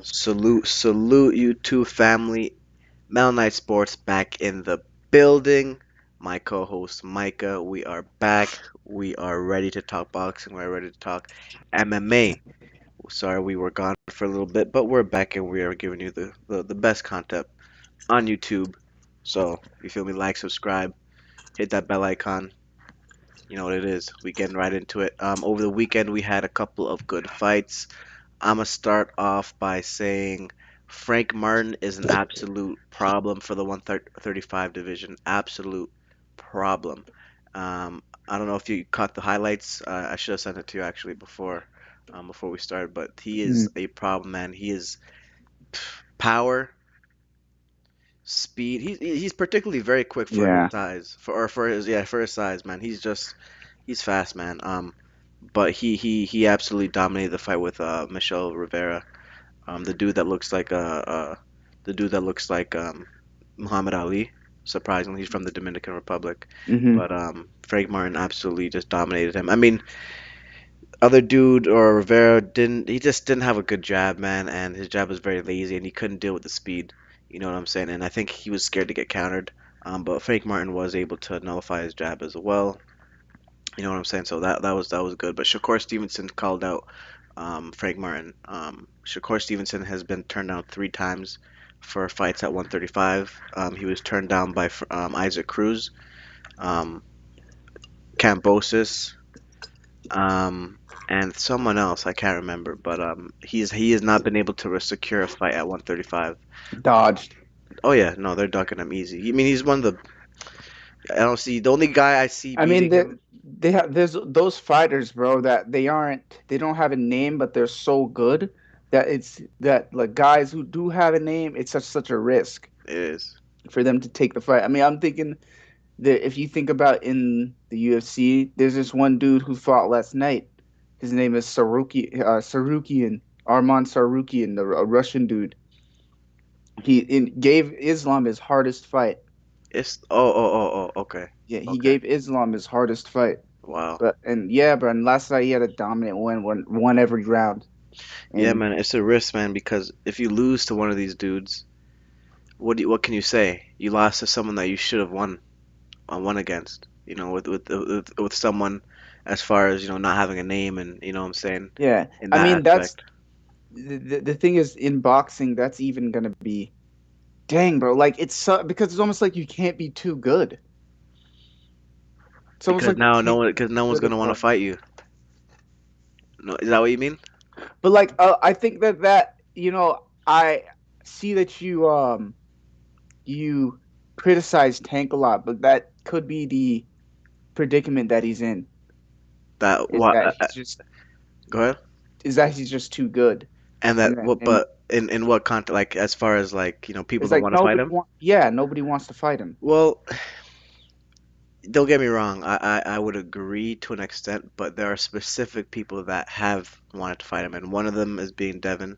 Salute you two family. Mel Knight Sports back in the building. My co-host Micah, we are back. We are ready to talk boxing. We're ready to talk MMA. Sorry we were gone for a little bit, but we're back and we are giving you the best content on YouTube. So, you feel me? Like, subscribe, hit that bell icon. You know what it is. We getting right into it. Over the weekend we had a couple of good fights. I'm gonna start off by saying Frank Martin is an absolute problem for the 135 division. Absolute problem. I don't know if you caught the highlights. I should have sent it to you actually before we started, but he is Mm, a problem, man. He is power, speed. He's particularly very quick for his yeah. size, for his size, man. He's fast, man. But he absolutely dominated the fight with Michel Rivera. The dude that looks like the dude that looks like Muhammad Ali. Surprisingly, he's from the Dominican Republic, hmm but Frank Martin absolutely just dominated him. I mean, other dude or Rivera didn't. He just didn't have a good jab, man, and his jab was very lazy, and he couldn't deal with the speed. You know what I'm saying? And I think he was scared to get countered. But Frank Martin was able to nullify his jab as well. You know what I'm saying? So that was good. But Shakur Stevenson called out Frank Martin. Shakur Stevenson has been turned down three times for fights at 135. He was turned down by Isaac Cruz, um, Cambosis, um, and someone else I can't remember. But he has not been able to secure a fight at 135. Dodged. Oh yeah, no, they're ducking him easy. I mean, he's one of the. I don't see the only guy I see I mean, beating him. they have there's those fighters, bro, that they don't have a name, but they're so good that it's that like guys who do have a name, it's such a risk Is for them to take the fight. I mean, I'm thinking that if you think about in the UFC, there's this one dude who fought last night. His name is Sarukian, Arman Sarukian, a Russian dude. Gave Islam his hardest fight. it's oh okay Yeah, he okay gave Islam his hardest fight. wow. But and yeah, bro, and last night he had a dominant won every round. Yeah, And man, it's a risk, man, because if you lose to one of these dudes, what can you say? You lost to someone that you should have won against. You know, with someone as far as, not having a name and, what I'm saying, yeah, in I that mean that's aspect. the thing is in boxing that's even gonna be dang, bro. Like because it's almost like you can't be too good. It's almost Because like you now can't because be no one's good gonna want to anymore. fight you. No, is that what you mean? But like I think that I see that you criticize Tank a lot, but that could be the predicament that he's in. That Is what? that he's just Go ahead. is that he's just too good, And and that that what? and But in what context? Like as far as like people it's don't like want to fight him. nobody wants to fight him. Well, don't get me wrong. I would agree to an extent, but there are specific people that have wanted to fight him, and one of them is being Devin,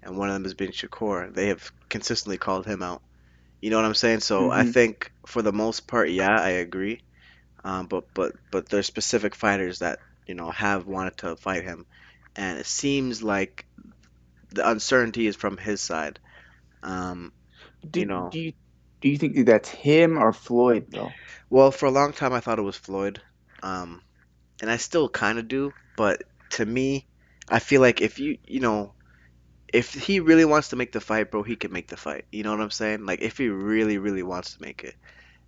and one of them is being Shakur. They have consistently called him out. You know what I'm saying? So I Hmm think for the most part, yeah, I agree. But there's specific fighters that have wanted to fight him, and it seems like the uncertainty is from his side. Um, Do you know, do you do you think that that's him or Floyd though? well, for a long time I thought it was Floyd, um, and I still kind of do. But to me, I feel like if he really wants to make the fight, bro, he can make the fight. You know what I'm saying? Like if he really, really wants to make it,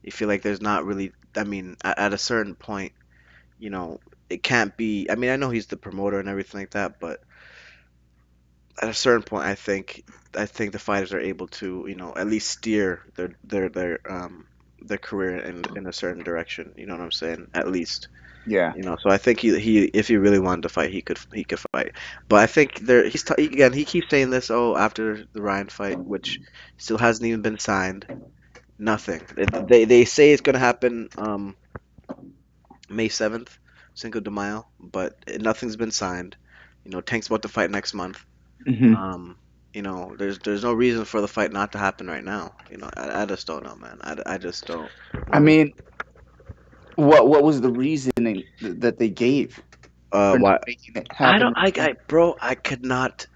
you feel like there's not really. I mean, at a certain point, you know, it can't be. I mean, I know he's the promoter and everything like that, but at a certain point, I think the fighters are able to, at least steer their career in a certain direction. You know what I'm saying? At least. Yeah. So I think he if he really wanted to fight, he could fight. But I think again, he keeps saying this, oh, after the Ryan fight, which still hasn't even been signed. Nothing. They say it's gonna happen May 7th, Cinco de Mayo, but nothing's been signed. Tank's about to fight next month. hmm Um, there's no reason for the fight not to happen right now. I just don't know, man. I just don't I know. mean, what was the reasoning that they gave for not Why? making it I happen don't. right now? Bro, I could not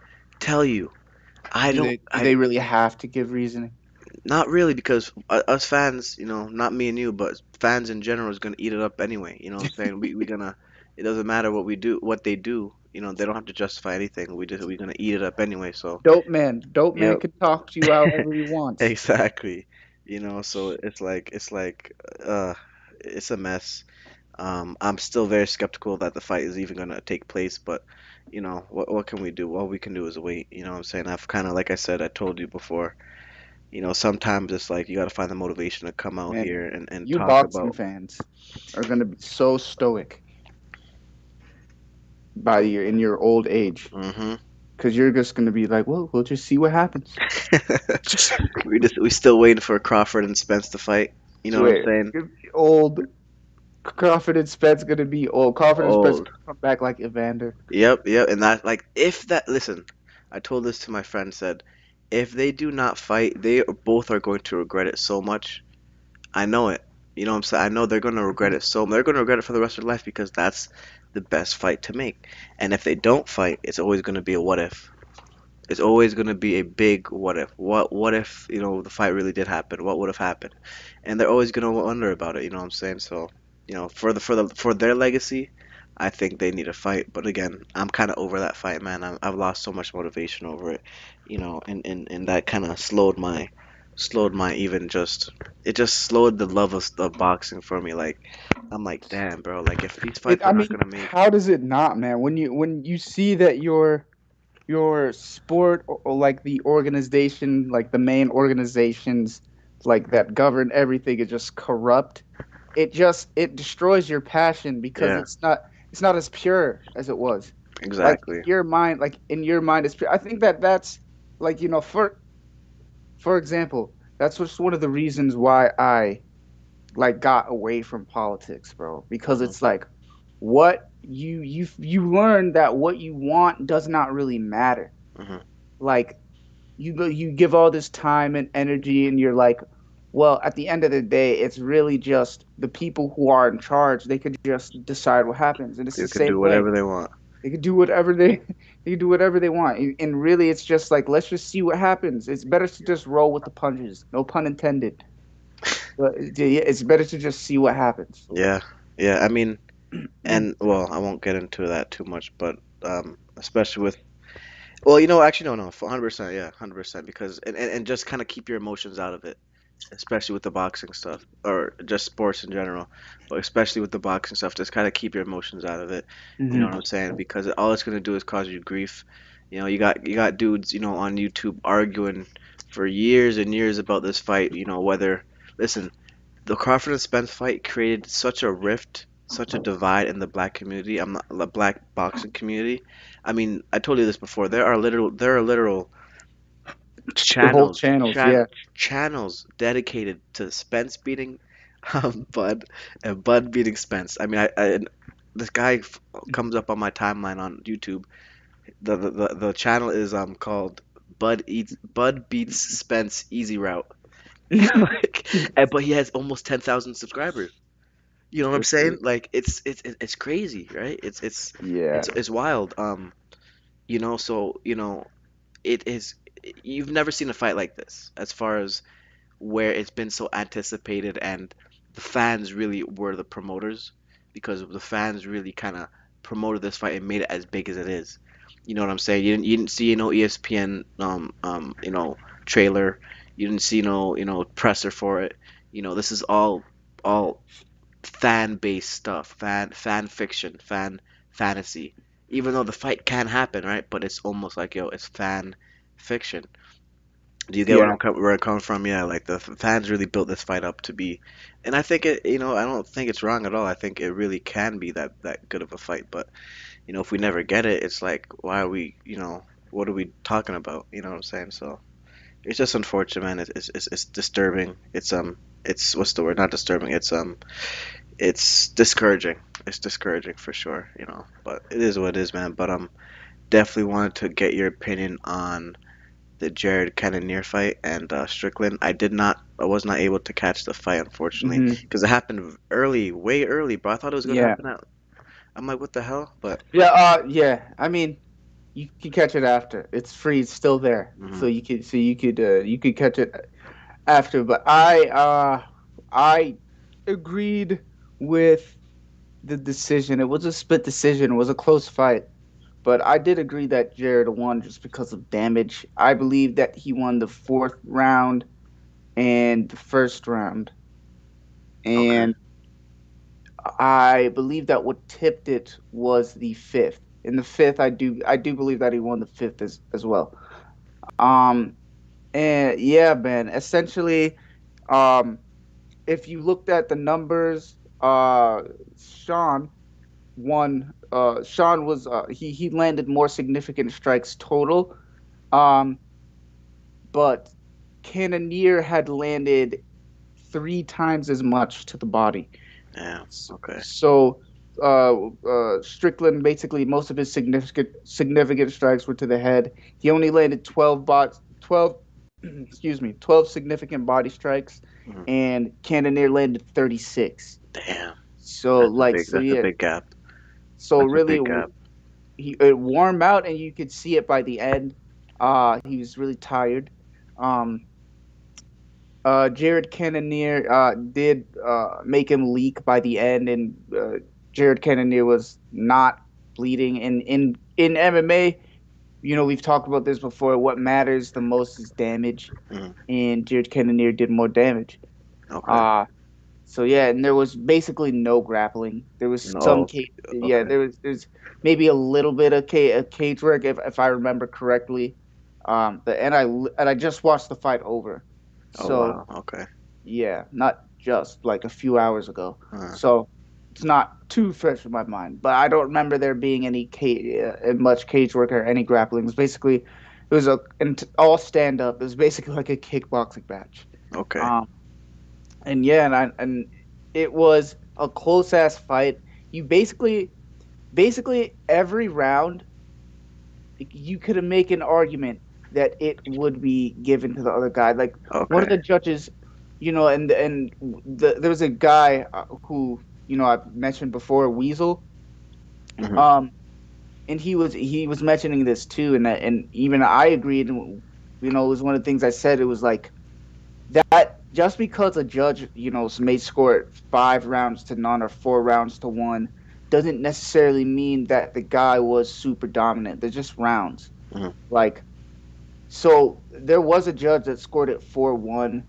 tell you. I don't. Do I they really have to give reasoning? Not really because us fans, not me and you, but fans in general is gonna eat it up anyway. You know what I'm saying? We gonna. It doesn't matter what we do, what they do. They don't have to justify anything. We're gonna eat it up anyway. So, Dope man yep, can talk to you however he wants. exactly. So uh, it's a mess. I'm still very skeptical that the fight is even gonna take place, but what can we do? All we can do is wait. You know what I'm saying? I've kind of, like I said, I told you before. Sometimes it's like you got to find the motivation to come out Man, here and you talk boxing about. fans are gonna be so stoic by your in your old age Hmm. because you're just gonna be like, well, we'll just see what happens. We still waiting for Crawford and Spence to fight. You know what I'm Swear, saying? old Crawford and Spence gonna be old. Crawford and Spence Old. gonna come back like Evander. Yep, yep. And that, like, if that, listen, I told this to my friend, said, if they do not fight, they both are going to regret it so much. I know it. You know what I'm saying? I know they're going to regret it so they're going to regret it for the rest of their life because that's the best fight to make. And if they don't fight, it's always going to be a what if. It's always going to be a big what if. What if, the fight really did happen? What would have happened? And they're always going to wonder about it, you know what I'm saying? So, for their legacy, I think they need a fight. But again, I'm kind of over that fight, man. I've lost so much motivation over it, and that kind of slowed my even just it just slowed the love of boxing for me. Like, I'm like, damn, bro, like if these It. fights are I not mean, gonna make. how does it not, man? When you see that your sport or like the organization, like the main organizations like that govern everything is just corrupt, it destroys your passion because Yeah, it's not as pure as it was. Like exactly. in your mind it's pure. I think that that's like for example, that's just one of the reasons why I like got away from politics, bro, because Hmm. it's like what you learn that what you want does not really matter. Hmm. Like you give all this time and energy and you're like, well, at the end of the day it's really just the people who are in charge. They could just decide what happens, and it's They the can do same way. whatever they want. They could do whatever they could do whatever they want, and really it's just like, let's just see what happens. It's better to just roll with the punches, no pun intended, but yeah, it's better to just see what happens. Yeah, yeah. I mean, and well, I won't get into that too much, but especially with, well, actually, no, no, 100%, yeah, 100%, because and just kind of keep your emotions out of it, especially with the boxing stuff or just sports in general, but especially with the boxing stuff, just kind of keep your emotions out of it. You know what Hmm. I'm saying? Because all it's gonna do is cause you grief. You got dudes, on YouTube arguing for years and years about this fight. Whether, listen, the Crawford and Spence fight created such a rift, such a divide in the black community. I'm not the black boxing community. I mean, I told you this before. There are literal Whole channels, channels, yeah. channels dedicated to Spence beating Bud and Bud beating Spence. I mean, this guy comes up on my timeline on YouTube. The channel is called Bud beats Spence Easy Route. Like, but he has almost 10,000 subscribers. You know what I'm saying? Like, it's crazy, right? Yeah. It's wild. So it is. You've never seen a fight like this, as far as where it's been so anticipated, and the fans really were the promoters because the fans really kind of promoted this fight and made it as big as it is. You know what I'm saying? You didn't see ESPN trailer. You didn't see no presser for it. This is all fan based stuff, fan fiction, fantasy. Even though the fight can happen, right? But it's almost like, it's fan fiction. Do you get Yeah. where I'm coming from? Yeah, like the fans really built this fight up to be, and I think I don't think it's wrong at all. I think it really can be that good of a fight. But if we never get it, it's like, why are we, what are we talking about? You know what I'm saying? So it's just unfortunate, man. It's disturbing. It's what's the word? Not disturbing. It's discouraging. It's discouraging for sure. But it is what it is, man. But definitely wanted to get your opinion on the Jared Cannonier fight and Strickland. I was not able to catch the fight, unfortunately, Hmm. because it happened early, way early, bro. I thought it was gonna Yeah. happen out. I'm like, what the hell? But Yeah. Yeah. I mean, You can catch it after. It's free. It's still there. Hmm. So you could catch it after. But I agreed with the decision. It was a split decision. It was a close fight. But I did agree that Jared won just because of damage. I believe that he won the fourth round and the first round. Okay. And I believe that what tipped it was the fifth. In the fifth, I do believe that he won the fifth as well. Um and yeah, man, essentially, um if you looked at the numbers, Sean Sean was he landed more significant strikes total. Um but Cannonier had landed three times as much to the body. Yeah. Okay. So Strickland, basically most of his significant strikes were to the head. He only landed 12 excuse me, 12 significant body strikes, Hmm. and Cannonier landed 36. Damn. So That's a like big. so That's a yeah, big gap. so That's a really big gap. it warmed out and you could see it by the end. He was really tired. Um Jared Cannonier did make him leak by the end, and Jared Cannonier was not bleeding. And in MMA, we've talked about this before. What matters the most is damage, Hmm. and Jared Cannonier did more damage. Okay. Uh so yeah, and there was basically no grappling. There was some No. cage, yeah. Okay. There's maybe a little bit of cage work if I remember correctly. And I just watched the fight over, Oh so wow. Okay. yeah, not just like a few hours ago. Uh, So it's not too fresh in my mind, but I don't remember there being much cage work or any grappling. It was basically all stand up. It was basically like a kickboxing match. okay. Um, and yeah, and it was a close ass fight. You basically every round you could make an argument that it would be given to the other guy. Like one of Okay. the judges, there was a guy who I've mentioned before, Weasel. Hmm. Um, and he was mentioning this too, and even I agreed. And it was one of the things I said. It was like that just because a judge may score it 5 rounds to none or 4 rounds to one doesn't necessarily mean that the guy was super dominant. They're just rounds. Hmm. Like So there was a judge that scored it 4-1.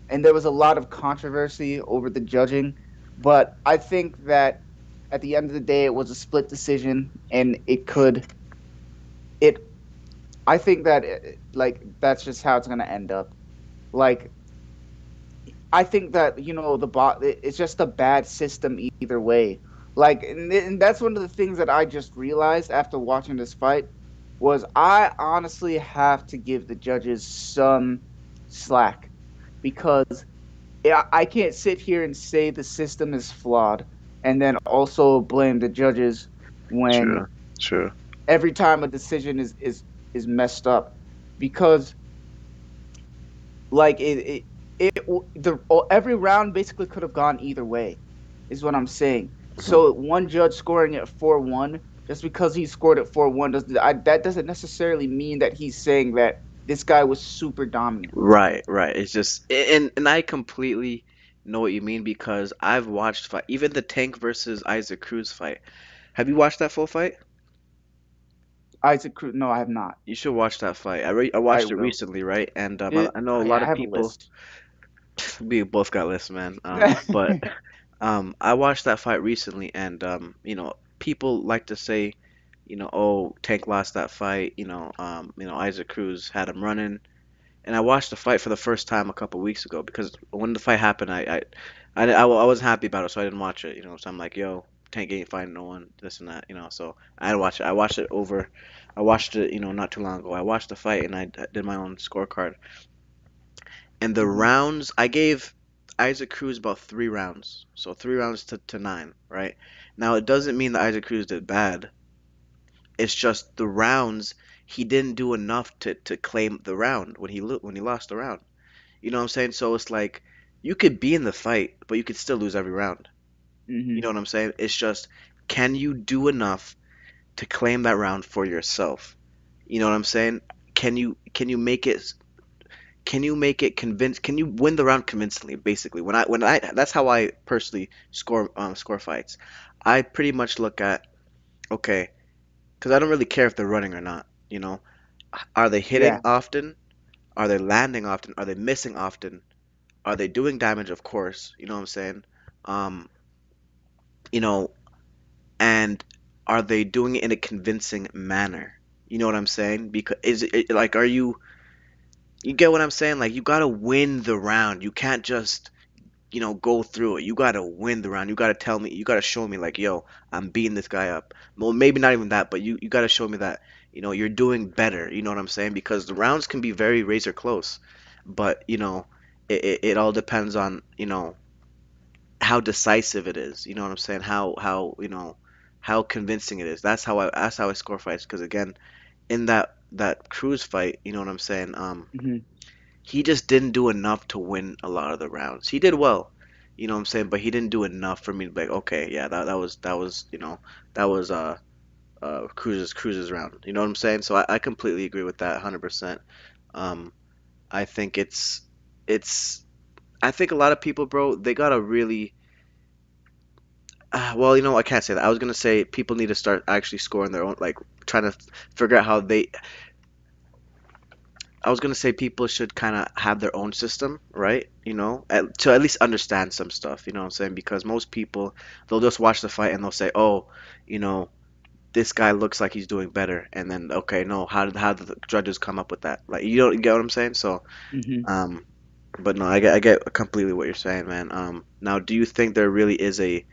And there was a lot of controversy over the judging, but I think that at the end of the day, it was a split decision, and it. I think that like that's just how it's gonna end up. Like I think that it's just a bad system either way. Like, and that's one of the things that I just realized after watching this fight was I honestly have to give the judges some slack because I can't sit here and say the system is flawed and then also blame the judges when True. True. every time a decision is messed up because like every round basically could have gone either way, is what I'm saying. Hmm. So one judge scoring at 4-1, just because he scored at 4-1, that doesn't necessarily mean that he's saying that this guy was super dominant. Right. Right. It's just, and I completely know what you mean because I've watched fight, even the Tank versus Isaac Cruz fight. Have you watched that full fight? Isaac Cruz, no, I have not. You should watch that fight. I I watched it will. recently, right? And I know a Yeah, lot I of have a people. list. We both got lists, man. But I watched that fight recently, and people like to say, oh, Tank lost that fight. Isaac Cruz had him running, and I watched the fight for the first time a couple weeks ago because when the fight happened, I wasn't happy about it, so I didn't watch it. So I'm like, yo, Tank ain't fighting no one, this and that. So I didn't watch it. I watched it over. I watched it, not too long ago. I watched the fight and I did my own scorecard. And the Hmm. rounds, I gave Isaac Cruz about 3 rounds. So 3 rounds to nine, right? Now, it doesn't mean that Isaac Cruz did bad. It's just the rounds, he didn't do enough to claim the round when he lost the round. You know what I'm saying? So it's like you could be in the fight, but you could still lose every round. You Hmm. know what I'm saying? It's just can you do enough to claim that round for yourself. You know what I'm saying? Can you make it can you win the round convincingly, basically? When I that's how I personally score fights. I pretty much look at, okay, because I don't really care if they're running or not, you know. Are they hitting Yeah. often? Are they landing often? Are they missing often? Are they doing damage? Of course, you know what I'm saying? Um, you know, and are they doing it in a convincing manner? You know what I'm saying? Because like, are you get what I'm saying? Like, you gotta win the round. You can't just, go through it. You gotta win the round. You gotta tell me, you gotta show me, like, yo, I'm beating this guy up. Well, maybe not even that, but you gotta show me that, you're doing better. You know what I'm saying? Because the rounds can be very razor close, but, it all depends on, how decisive it is. You know what I'm saying? How convincing it is. That's how I score fights. Because again, in that Cruz fight, you know what I'm saying? Hmm. He just didn't do enough to win a lot of the rounds. He did well, you know what I'm saying, but he didn't do enough for me to be like, okay, yeah, that was Cruz's round. You know what I'm saying? So I completely agree with that 100%. Um, I think it's I think a lot of people, bro, they gotta really well, I can't say that. I was gonna say people need to start actually scoring their own, like trying to figure out how they. I was gonna say people should kind of have their own system, right? To at least understand some stuff. You know what I'm saying? Because most people, they'll just watch the fight and they'll say, "Oh, you know, this guy looks like he's doing better," and then, okay, no, how did the judges come up with that? Like, you don't get what I'm saying? So, Hmm. um, but no, I get completely what you're saying, man. Now, do you think there really is a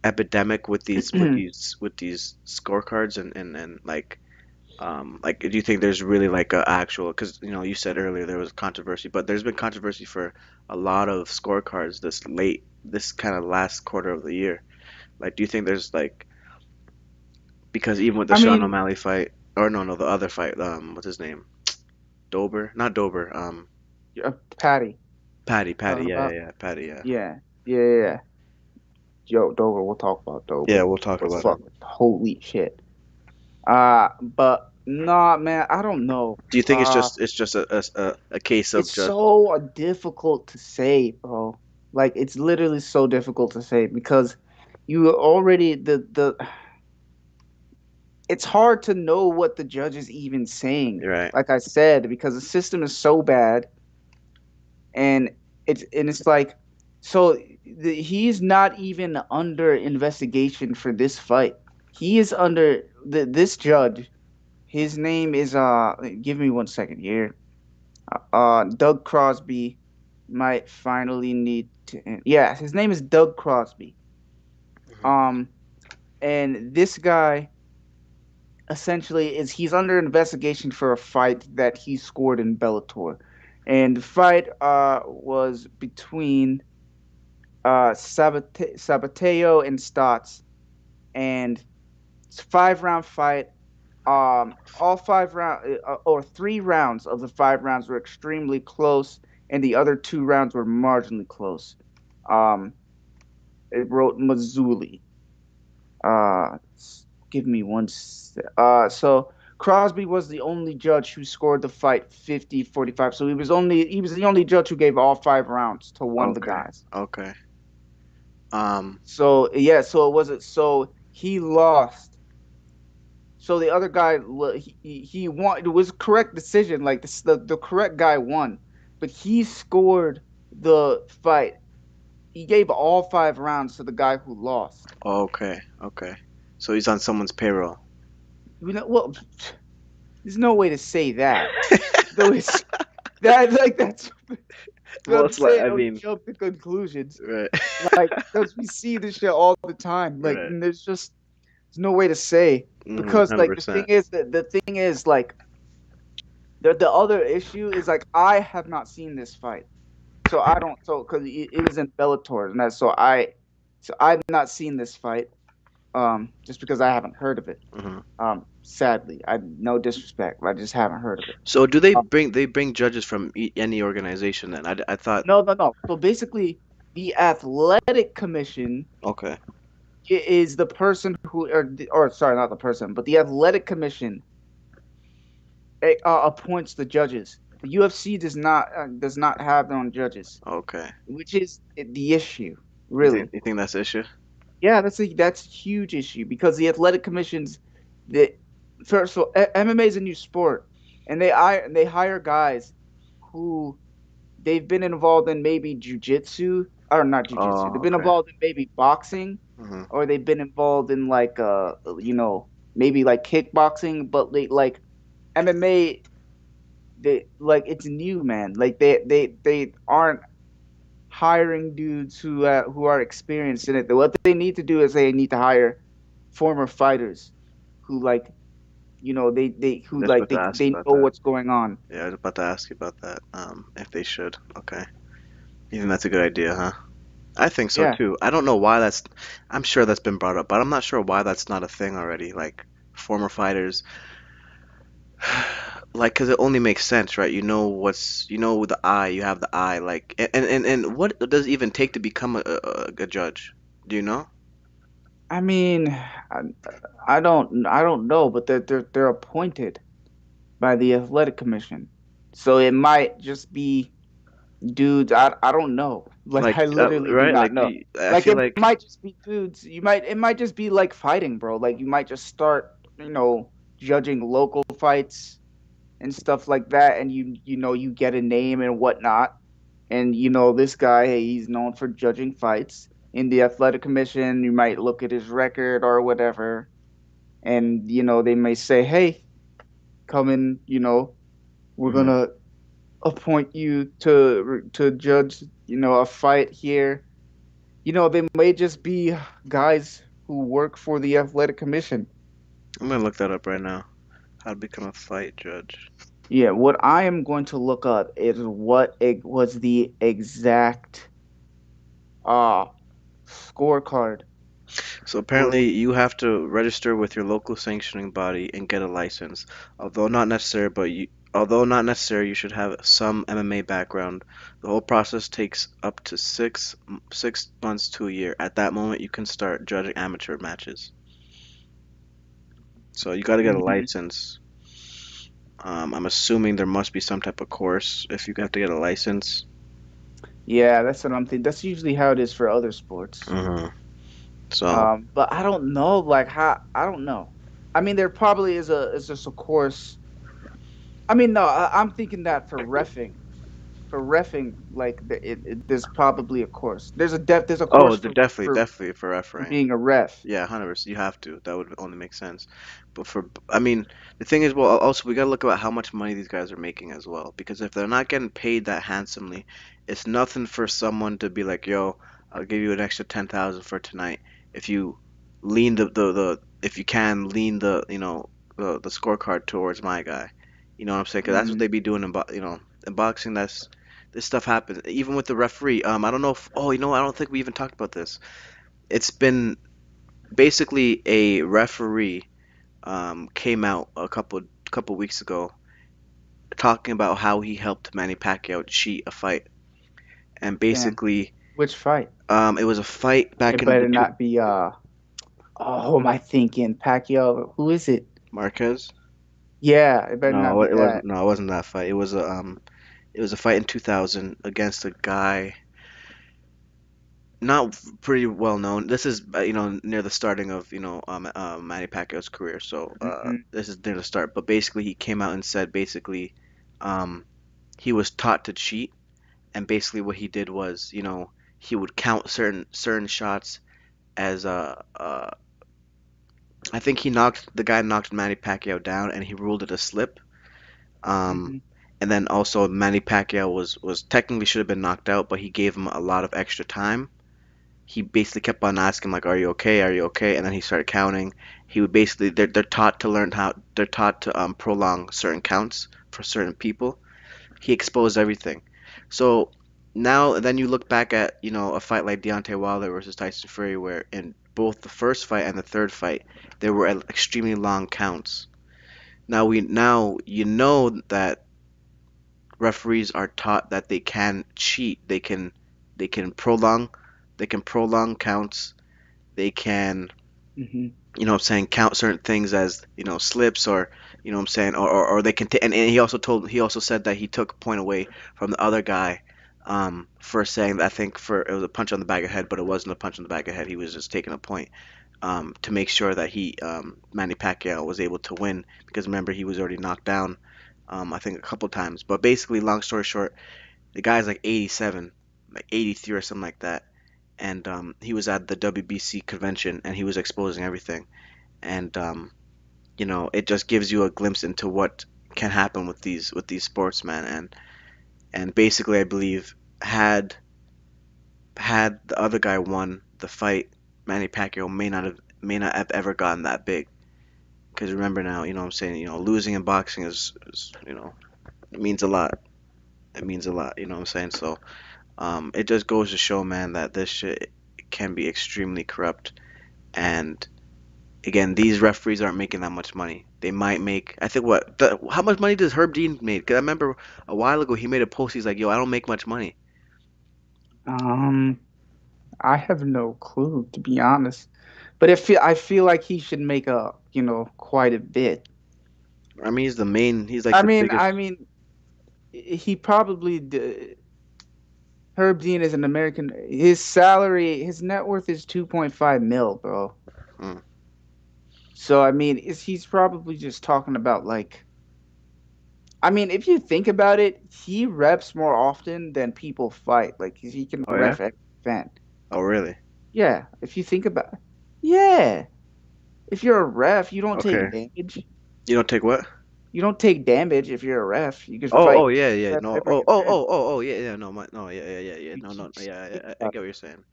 epidemic with these scorecards and like, do you think there's really like a actual? Because you said earlier there was controversy, but there's been controversy for a lot of scorecards this kind of last quarter of the year. Like, do you think there's like, because even with the I Sean mean, O'Malley fight, or no, no, the other fight, what's his name? Dober, not Dober, Patty Patty, talking yeah, yeah, about. yeah, Patty, yeah, Yeah, yeah, yeah, yeah. Yo, Dover. We'll talk about yeah. Dover. We'll talk But about it. fuck, holy shit. But nah, man. I don't know. Do you think it's just a case of It's just so difficult to say, bro. Like it's literally so difficult to say because you already the it's hard to know what the judge is even saying. right? Like I said, because the system is so bad, and it's like, so he's not even under investigation for this fight. He is under this judge. His name is give me 1 second here. Doug Crosby might finally need to. Yeah, his name is Doug Crosby. Hmm. Um, and this guy essentially is he's under investigation for a fight that he scored in Bellator, and the fight was between Sabateo and Stotts, and it's a 5 round fight. All 5 round or 3 rounds of the 5 rounds were extremely close, and the other 2 rounds were marginally close. Um, it wrote Mazzulli. Uh, give me so Crosby was the only judge who scored the fight 50-45. So he was the only judge who gave all 5 rounds to one of the Okay, guys. okay. Um, So yeah, so it wasn't so he lost. So the other guy he won. It was a correct decision. Like the correct guy won, but he scored the fight. He gave all 5 rounds to the guy who lost. okay, okay. So he's on someone's payroll. Well, there's no way to say that. Though it's that like that's what Well, I'm it's like, saying. I Don't mean, jump to conclusions. right, Like because we see this shit all the time. Like right. and there's no way to say because like the thing 100%. is that the thing is like the other issue is like I have not seen this fight, so I don't so because it was in Bellator and that so I've not seen this fight just because I haven't heard of it. Hmm. Sadly, I no disrespect, but I just haven't heard of it. So do Um, they bring judges from any organization then? I thought, no, no, no. So basically, the athletic commission okay, it is the person who, or sorry, not the person, but the athletic commission appoints the judges. The UFC does not have their own judges, Okay. which is the issue, You think really. you think that's the issue? Yeah, that's a huge issue because the athletic commissions, the first of all, MMA is a new sport, and they hire guys who they've been involved in maybe jujitsu or not jujitsu. Oh, They've been okay. involved in maybe boxing, Hmm. or they've been involved in like maybe like kickboxing, but like MMA, they like it's new, man. Like they aren't hiring dudes who are experienced in it. What they need to do is they need to hire former fighters who like they I'm who just like about to ask they you about know that. what's going on. Yeah, I was about to ask you about that. If they should. Okay. You think that's a good idea, huh? I think so Yeah. too. I don't know why that's. I'm sure that's been brought up, but I'm not sure why that's not a thing already. Like former fighters, like, because it only makes sense, right? You know, with the eye, you have the eye. Like, and what does it even take to become a judge? Do you know? I mean, I, I don't know, but they're appointed by the athletic commission. So it might just be dudes. I don't know. Like Like, I literally do right? not Like, know. I Like feel it like, might just be dudes. It might just be like fighting, bro. Like you might just start, judging local fights and stuff like that, and you get a name and whatnot. And this guy, hey, he's known for judging fights. In the athletic commission, you might look at his record or whatever, and they may say, hey, come in, we're mhm. gonna appoint you to judge, a fight here. They may just be guys who work for the athletic commission. I'm gonna look that up right now. How to become a fight judge. Yeah, what I am going to look up is what it was the exact uh scorecard So for. apparently you have to register with your local sanctioning body and get a license. Although not necessary, you should have some MMA background. The whole process takes up to 6 months to a year. At that moment, you can start judging amateur matches. So you got to get a Mhm. license. I'm assuming there must be some type of course if you have to get a license. Yeah, that's what I'm thinking. That's usually how it is for other sports. Hmm. So, But I don't know, like how I don't know. I mean, there probably is just a course. I mean, no, I'm thinking that for refing, like there's probably a course. There's a oh, course definitely for for refereeing. being a ref. Yeah, 100%. You have to. That would only make sense. But I mean, the thing is, well, also we gotta look at how much money these guys are making as well. Because if they're not getting paid that handsomely, it's nothing for someone to be like, "Yo, I'll give you an extra 10,000 for tonight if you lean if you can lean the scorecard towards my guy." You know what I'm saying? 'Cause that's what Hmm. they be doing in boxing. This stuff happens even with the referee. I don't know if I don't think we even talked about this. It's been basically a referee came out a couple weeks ago talking about how he helped Manny Pacquiao cheat a fight, and Damn. basically Which fight? it was a fight back It in the better two not be oh, who am I thinking? Pacquiao. Who is it? Marquez. Yeah, it better not No, be it wasn't. that. No, it wasn't that fight. It was a fight in 2000 against a guy not pretty well known. This is near the starting of Manny Pacquiao's career, so Hmm. this is near the start. But basically, he came out and said basically um, he was taught to cheat, and basically what he did was he would count certain shots as I think the guy knocked Manny Pacquiao down, and he ruled it a slip. Um, Hmm. and then also Manny Pacquiao was technically should have been knocked out, but he gave him a lot of extra time. He basically kept on asking like, "Are you okay? Are you okay?" And then he started counting. He would basically they're taught to prolong certain counts for certain people. He exposed everything. So now then you look back at a fight like Deontay Wilder versus Tyson Fury, where in both the first fight and the third fight there were extremely long counts. Now you know that referees are taught that they can cheat. They can prolong counts They can, Hmm. you know what I'm saying, count certain things as, you know, slips, or, you know what I'm saying, or they can and he also said that he took a point away from the other guy, for saying that, I think, for it was a punch on the back of the head, but it wasn't a punch on the back of the head. He was just taking a point, to make sure that Manny Pacquiao was able to win, because remember, he was already knocked down, I think, a couple times. But basically, long story short, the guy's like 87, like 83 or something like that, and he was at the WBC convention, and he was exposing everything, and you know, it just gives you a glimpse into what can happen with these sportsmen, and basically, I believe, had the other guy won the fight, Manny Pacquiao may not have ever gotten that big. Because remember now, you know what I'm saying, you know, losing in boxing is, you know, it means a lot. It means a lot, you know what I'm saying? So, it just goes to show, man, that this shit can be extremely corrupt. And again, these referees aren't making that much money. They might make, I think, how much money does Herb Dean make? Because I remember a while ago he made a post. He's like, "Yo, I don't make much money." Um, I have no clue, to be honest. But I feel like he should make quite a bit. I mean, he's the main. He's like I the mean, biggest. I mean, he probably Herb Dean is an American. His salary, his net worth is 2.5 mil, bro. Mm. So I mean, is he's probably just talking about like. I mean, if you think about it, he reps more often than people fight. Like he can Oh yeah. ref every event. Oh really? Yeah, if you think about, yeah, if you're a ref, you don't take Okay. damage. You don't take what? You don't take damage if you're a ref. You can Oh, fight oh yeah, yeah. ref No. every event. Yeah, yeah. No, no, yeah, yeah, yeah, yeah. You No, no, just yeah, think I about get it. what you're saying.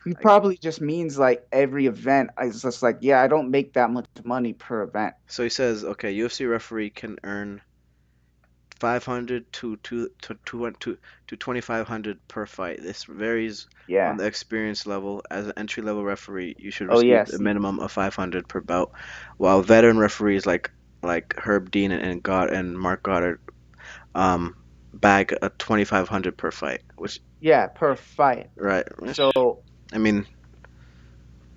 He I get. probably just means like every event. I was just like, yeah, I don't make that much money per event. So he says, okay, UFC referee can earn 500 to 2500 per fight. This varies on Yeah. the experience level. As an entry level referee, you should Oh receive yeah. a See. minimum of 500 per bout, while veteran referees like Herb Dean and Mark Goddard um bag a 2500 per fight, which, Yeah, per fight. right, So I mean,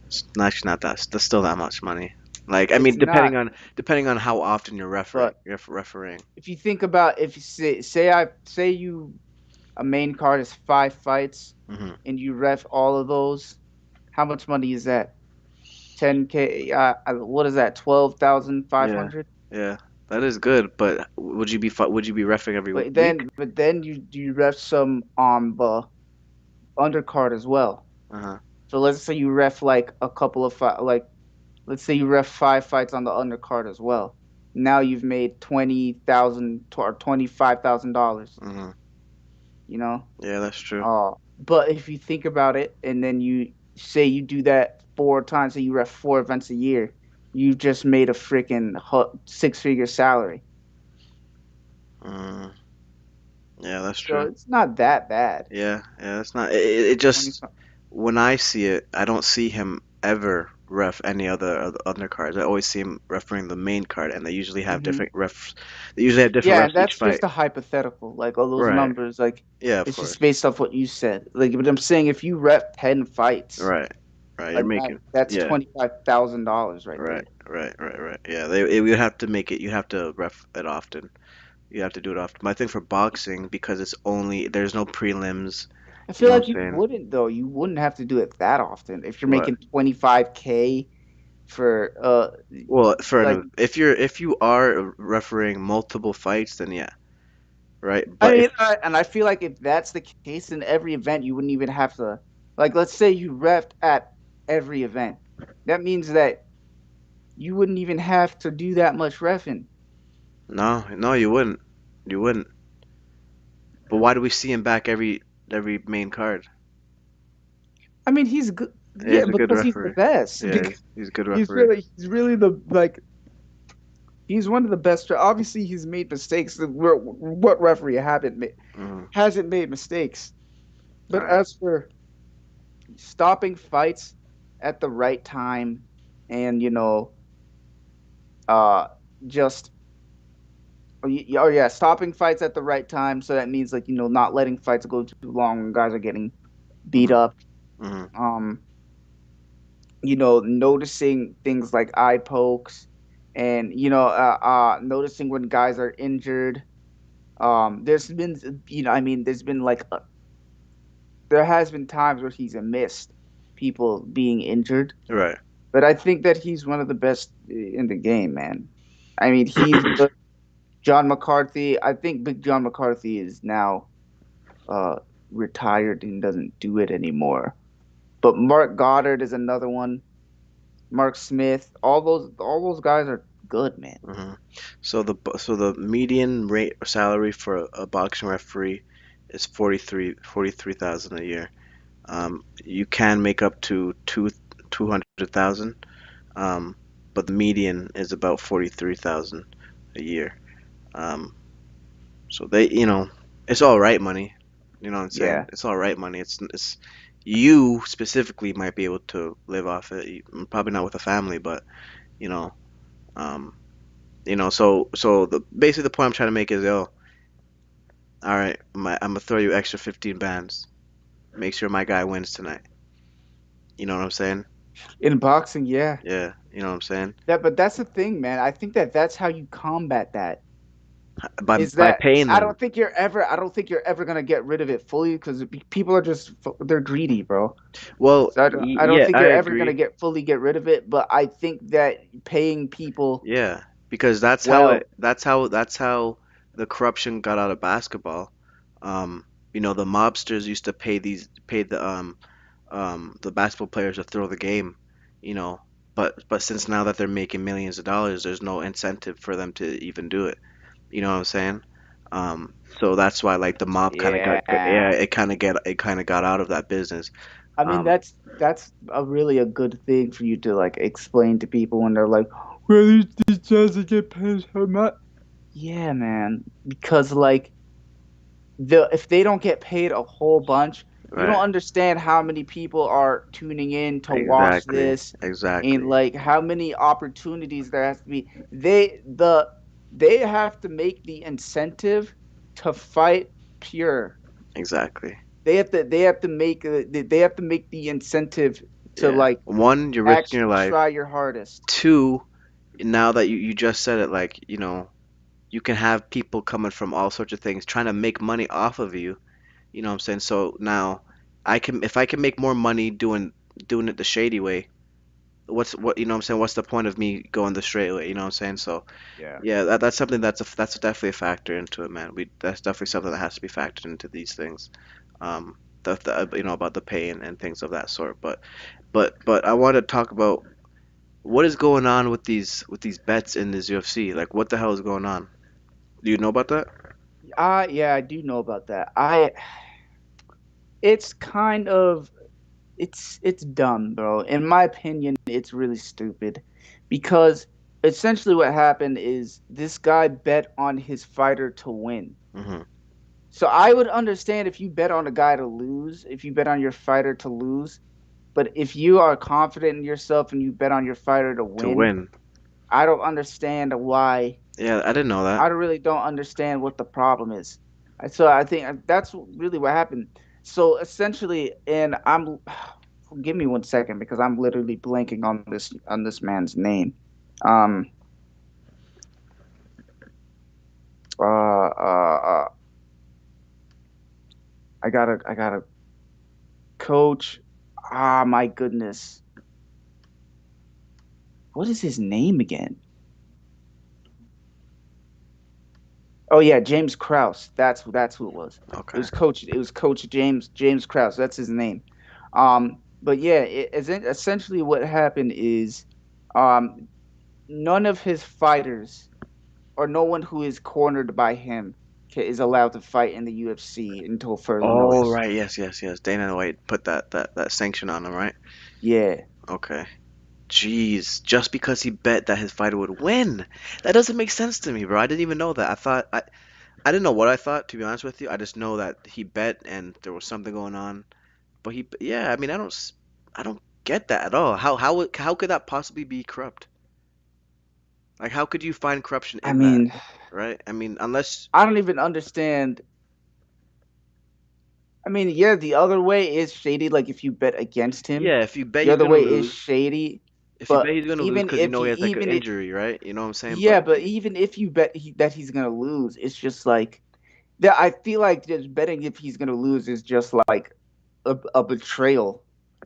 it's actually not that, that's still that much money. Like, I it's mean, not. depending on how often you're But refereeing. if you think about, if you say you a main card is 5 fights, Hmm. and you ref all of those, how much money is that? 10K. What is that? Yeah, 12,500. yeah, that is good. But would you be refing every week? But then you ref some on the undercard as well. Uh-huh. So let's say you ref like a couple of like let's say you ref 5 fights on the undercard as well. Now you've made 20,000 or $25,000. Hmm. You know. Yeah, that's true. But if you think about it, and then you say you do that 4 times, so you ref 4 events a year, you just made a freaking 6-figure salary. Mm, yeah, that's So true. it's not that bad. Yeah, yeah, that's not. It 20, just, when I see it, I don't see him ever ref any other cards. I always see him refereeing the main card, and they usually have hmm different refs. They usually have different Yeah, and refs each that's fight. just a hypothetical. Like all those Right. numbers, like Yeah, of it's just course. based off what you said. Like, but I'm saying if you rep 10 fights, Right. Right. You're like that, making. that's Yeah. $25,000 right Right. there. Right. Yeah. They would have to make it. You have to ref it often. You have to do it often. But I think for boxing, because there's no prelims. I You feel know what like I'm you saying? wouldn't though. You wouldn't have to do it that often if you're What? making 25K for Well, like if you are refereeing multiple fights, then yeah, right. I But if mean, and I feel like if that's the case in every event, you wouldn't even have to, like, let's say you refed at every event. That means that you wouldn't even have to do that much refing. no, no, you wouldn't. But why do we see him back every main card? I mean, he's good. Yeah, He's a good because he's the referee. best. Yeah, Because he's a good he's referee. really, he's really the like, he's one of the best. Obviously, he's made mistakes. What referee Hmm. hasn't made mistakes? All But right. as for stopping fights at the right time, and uh, just oh yeah, stopping fights at the right time. So that means like not letting fights go too long when guys are getting beat Hmm. up. Hmm. Um, noticing things like eye pokes, and noticing when guys are injured. There's been, I mean, there has been times where he's missed people being injured, Right. but I think that he's one of the best in the game, man. I mean, he's good. John McCarthy, I think Big John McCarthy is now uh retired and doesn't do it anymore. But Mark Goddard is another one. Mark Smith, all those guys are good, man. hmm So the median rate or salary for a boxing referee is 43,000 a year. You can make up to 200,000, um, but the median is about 43,000 a year. Um, so it's all right money. You know what I'm saying? Yeah. It's all right money. It's you specifically might be able to live off it. Probably not with a family, but you know, um, so the basically the point I'm trying to make is, yo, all right, I'm gonna throw you extra 15 bands. Make sure my guy wins tonight. You know what I'm saying? In boxing, yeah. Yeah, you know what I'm saying? But that's the thing, man. I think that that's how you combat that. Is By that paying them. I don't think you're ever gonna get rid of it fully because people are just they're greedy, bro. Well, So I don't yeah, think I you're ever gonna agree. get rid of it. But I think that paying people Yeah, because that's how well, that's how the corruption got out of basketball. Um, the mobsters used to pay the basketball players to throw the game, you know, but since now that they're making millions of dollars, there's no incentive for them to even do it. You know what I'm saying? So that's why like the mob kind of yeah. yeah, it kind of got out of that business. I mean, Um, that's a really a good thing for you to like explain to people when they're like, "Well, these guys get paid so much." Yeah, man, because like if they don't get paid a whole bunch, you don't right. understand how many people are tuning in to watch Exactly. this, and Exactly. like how many opportunities there has to be. They have to make the incentive to fight pure. Exactly. They have to make the incentive to Yeah. like One, you're risking your actually life. try your hardest. Two, now that you just said it, like, you can have people coming from all sorts of things trying to make money off of you. You know what I'm saying? So now if I can make more money doing it the shady way, you know what I'm saying? What's the point of me going the straight way? You know what I'm saying? So Yeah. yeah, that's something that's definitely a factor into it, man. That's definitely something that has to be factored into these things. About the pay and things of that sort. But I want to talk about what is going on with these bets in this UFC. Like, what the hell is going on? Do you know about that? Yeah, I do know about that. It's kind of it's dumb, bro. In my opinion, it's really stupid because essentially what happened is this guy bet on his fighter to win. Hmm. So I would understand if you bet on a guy to lose, if you bet on your fighter to lose, but if you are confident in yourself and you bet on your fighter to To win, win. I don't understand why. Yeah, I didn't know that. I really don't understand what the problem is. So I think that's really what happened. So essentially, and I'm give me 1 second because I'm literally blanking on this man's name. Um, I got a coach. Ah, my goodness, what is his name again? Oh yeah, James Krause. That's who it was. Okay. It was Coach James Krause. That's his name. But yeah, essentially what happened is, um, none of his fighters or no one who is cornered by him is allowed to fight in the UFC until further Oh, notice. right. Yes, yes, yes. Dana White put that sanction on him, right? Yeah. Okay. Jeez, just because he bet that his fighter would win. That doesn't make sense to me, bro. I didn't even know that. I didn't know what I thought, to be honest with you. I just know that he bet and there was something going on. But yeah, I mean, I don't get that at all. How could that possibly be corrupt? Like, how could you find corruption I in that, mean, right? I mean, unless, I don't even understand. I mean, yeah, the other way is shady. Like if you bet against him, Yeah, if you bet the you're other gonna way is lose, shady. if you bet But he's gonna lose even because you if know he, he has like an even it, injury, right? You know what I'm saying? yeah, but even if you bet that he's gonna lose, it's just like that. I feel like just betting if he's gonna lose is just like a betrayal.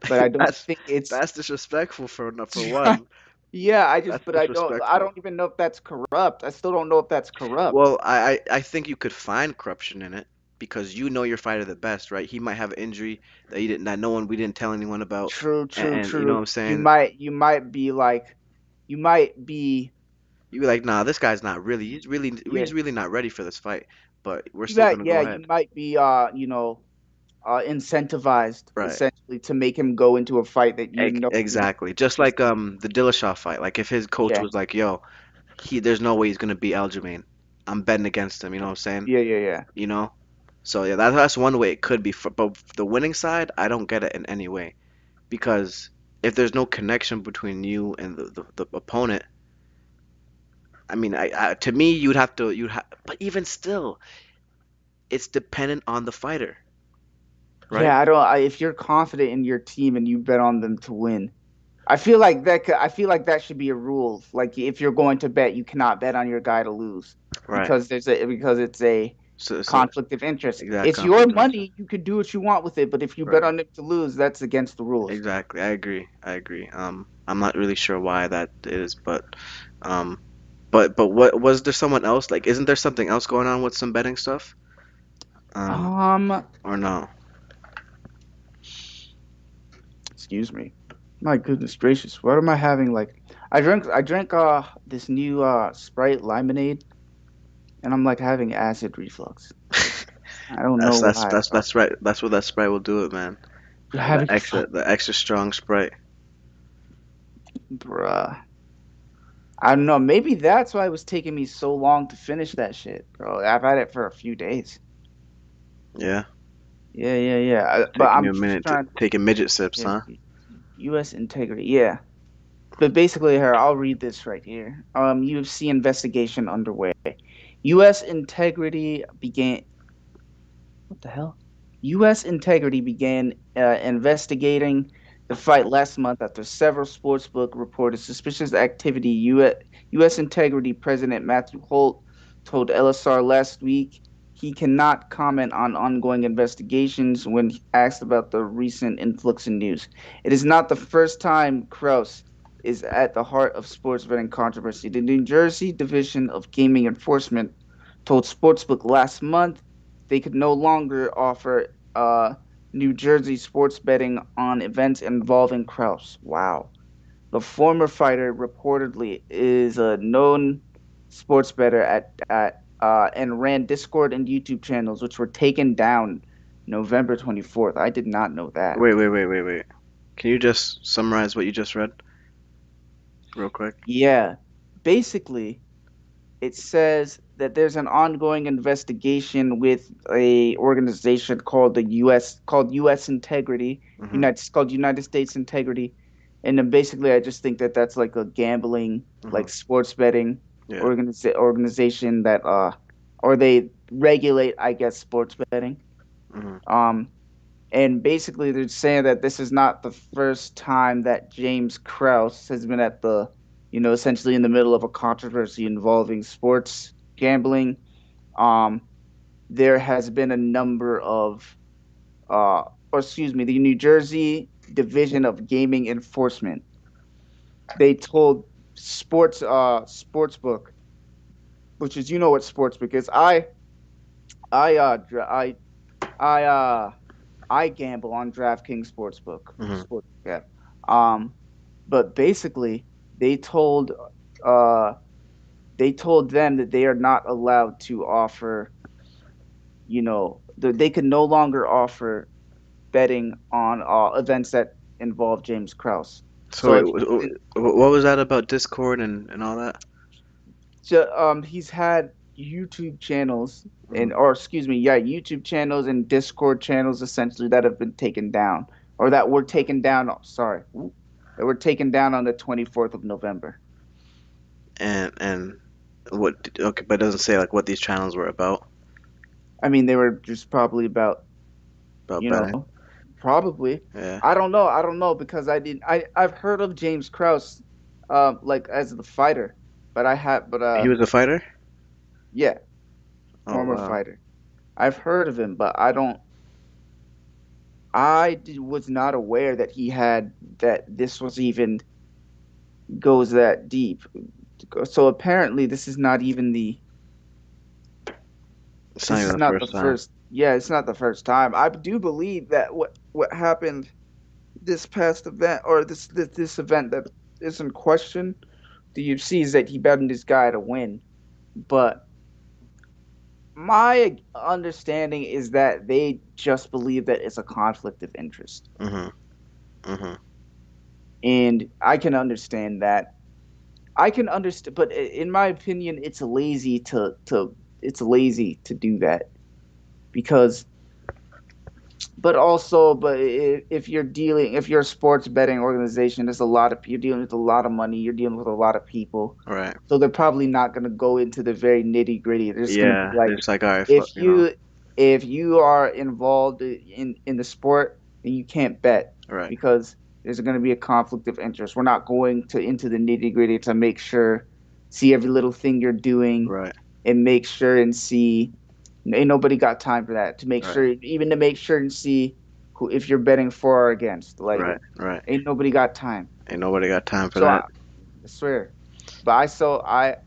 But I don't that's think it's. that's disrespectful for one. Yeah, That's but I disrespectful. don't even know if that's corrupt. I still don't know if that's corrupt. Well, I think you could find corruption in it because you know your fighter the best, right? He might have an injury that you didn't that no one we didn't tell anyone about, True, true, and you know what true. I'm saying? You might be like, you might be, You be like, nah, this guy's not really. yeah. He's really not ready for this fight, but we're You still might, gonna go yeah, you ahead. might be, incentivized Right. essentially to make him go into a fight that you know he's Exactly. Just he's like the Dillashaw fight. Like if his coach yeah, was like, "Yo, there's no way he's gonna beat Aljamain. I'm betting against him." You know what I'm saying? yeah. You know. So yeah, that's one way it could be. But the winning side, I don't get it in any way because if there's no connection between you and the opponent, I mean, to me, but even still, it's dependent on the fighter, right? Yeah, I don't. If you're confident in your team and you bet on them to win, I feel like I feel like that should be a rule. Like if you're going to bet, you cannot bet on your guy to lose Right. because it's a So conflict of interest. exact It's your conflict of interest. money. You can do what you want with it, but if you bet Right. on him to lose, that's against the rules. Exactly. I agree. I agree. I'm not really sure why that is, um, but what was there someone else? Like, isn't there something else going on with some betting stuff? Um, Um, or no? Excuse me. My goodness gracious, what am I having? Like, I drank this new Sprite lemonade, and I'm like having acid reflux. I don't know why. That's right. That's what that Sprite will do it, man. You're having fuck, The extra strong Sprite. bruh. I don't know. Maybe that's why it was taking me so long to finish that shit, bro. I've had it for a few days. Yeah, Yeah. But taking I'm you a just minute to trying. taking midget sips, Yeah, huh? U.S. integrity. Yeah. But basically, here, I'll read this right here. UFC investigation underway. U.S. integrity began. What the hell? U.S. Integrity began investigating the fight last month after several sportsbook reported suspicious activity. U.S. Integrity President Matthew Holt told LSR last week he cannot comment on ongoing investigations when asked about the recent influx in news. It is not the first time Krause is at the heart of sports betting controversy. The New Jersey Division of Gaming Enforcement told Sportsbook last month they could no longer offer New Jersey sports betting on events involving Kraus. Wow. The former fighter reportedly is a known sports bettor and ran Discord and YouTube channels, which were taken down November 24th. I did not know that. Wait. Can you just summarize what you just read real quick? Yeah. Basically, it says that there's an ongoing investigation with a organization called U.S. Integrity, Mhm. United States Integrity, and then basically I just think that that's like a gambling, Mhm. like sports betting Yeah. organization that or they regulate, I guess, sports betting. Mhm. Um, and basically they're saying that this is not the first time that James Krause has been at the, essentially in the middle of a controversy involving sports gambling. Um, there has been a number of, or excuse me, the New Jersey Division of Gaming Enforcement. They told Sportsbook, which is what Sportsbook is. I I I gamble on DraftKings Mhm. Sportsbook app. Um, but basically, they told uh they told them that they are not allowed to offer, they can no longer offer betting on events that involve James Krause. So So wait, if you, what was that about Discord and all that? he's had YouTube channels Mhm. or excuse me, yeah, YouTube channels and Discord channels essentially that have been taken down or that were taken down. Sorry, that were taken down on the 24th of November. And what? Okay, but it doesn't say like what these channels were about. I mean, they were just probably about. About You betting. know, probably. Yeah. I don't know. I don't know because I didn't. I've heard of James Krause, like as the fighter, but I have, but He was a fighter? yeah, Oh former wow. fighter. I've heard of him, but I don't. was not aware that he had that this was even goes that deep. So apparently, this is not even the. It's not This even is the not the first time. first. Yeah, it's not the first time. I do believe that what happened this past event or this event that is in question, the UFC is that he betted this guy to win. But my understanding is that they just believe that it's a conflict of interest, Mhm. Mhm. and I can understand that. I can understand, but in my opinion, it's lazy to do that because but also if you're dealing if you're a sports betting organization, there's a lot of you're dealing with a lot of money, you're dealing with a lot of people, Right. so they're probably not going to go into the very nitty gritty. They're just going to be Yeah. They're like, just like, all right, fuck, if you know. you are involved in the sport, then you can't bet Right. because there's going to be a conflict of interest. We're not going to into the nitty gritty to make sure, see every little thing you're doing, Right. and make sure and see. Ain't nobody got time for that. To make Right. sure, even to make sure and see who if you're betting for or against. Like, Right. Right. ain't nobody got time. Ain't nobody got time for So that. I swear. But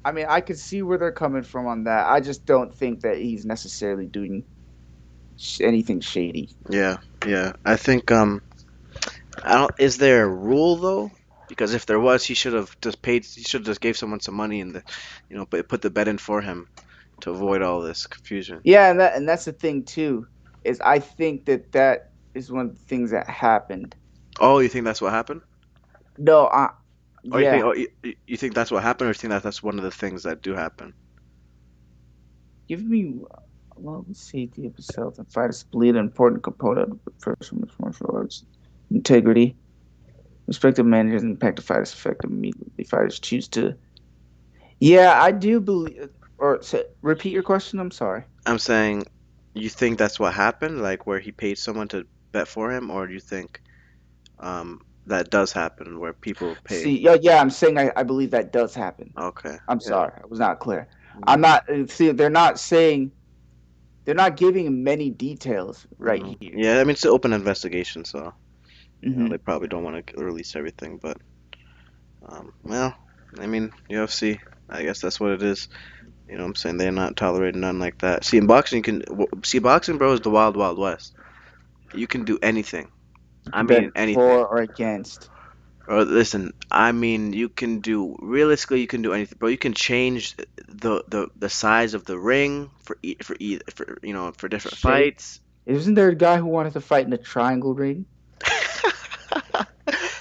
I mean I could see where they're coming from on that. I just don't think that he's necessarily doing anything shady. Yeah. Yeah. I think I don't is there a rule though? Because if there was, he should have just paid he should have just gave someone some money and but put the bet in for him to avoid all this confusion. Yeah, and that's the thing too, is I think that that is one of the things that happened. Oh, you think that's what happened? No, Or you think yeah. oh you think that's what happened or you think that that's one of the things that do happen? Give me well, let's see the episode and fighters believe an important component of the professional martial arts. Integrity. Respective managers impact the fighters effect immediately. Fighters choose to. Yeah, I do believe. Or repeat your question. I'm sorry. I'm saying you think that's what happened, like where he paid someone to bet for him, or do you think that does happen where people pay? See, yeah, yeah, I'm saying I believe that does happen. Okay. I'm Yeah. sorry, I was not clear. I'm Mhm. not. See, they're not saying they're not giving many details right Mhm. here. Yeah, I mean it's an open investigation, so they Hmm. probably don't want to release everything, but well, I mean UFC, I guess that's what it is. You know what I'm saying? They're not tolerating nothing like that. See, in boxing, see boxing, bro, is the wild, wild west. You can do anything. You I can mean bet anything. for or against. Or listen, I mean you can do realistically you can do anything, bro. You can change the size of the ring for for different Shape. fights. Isn't there a guy who wanted to fight in a triangle ring?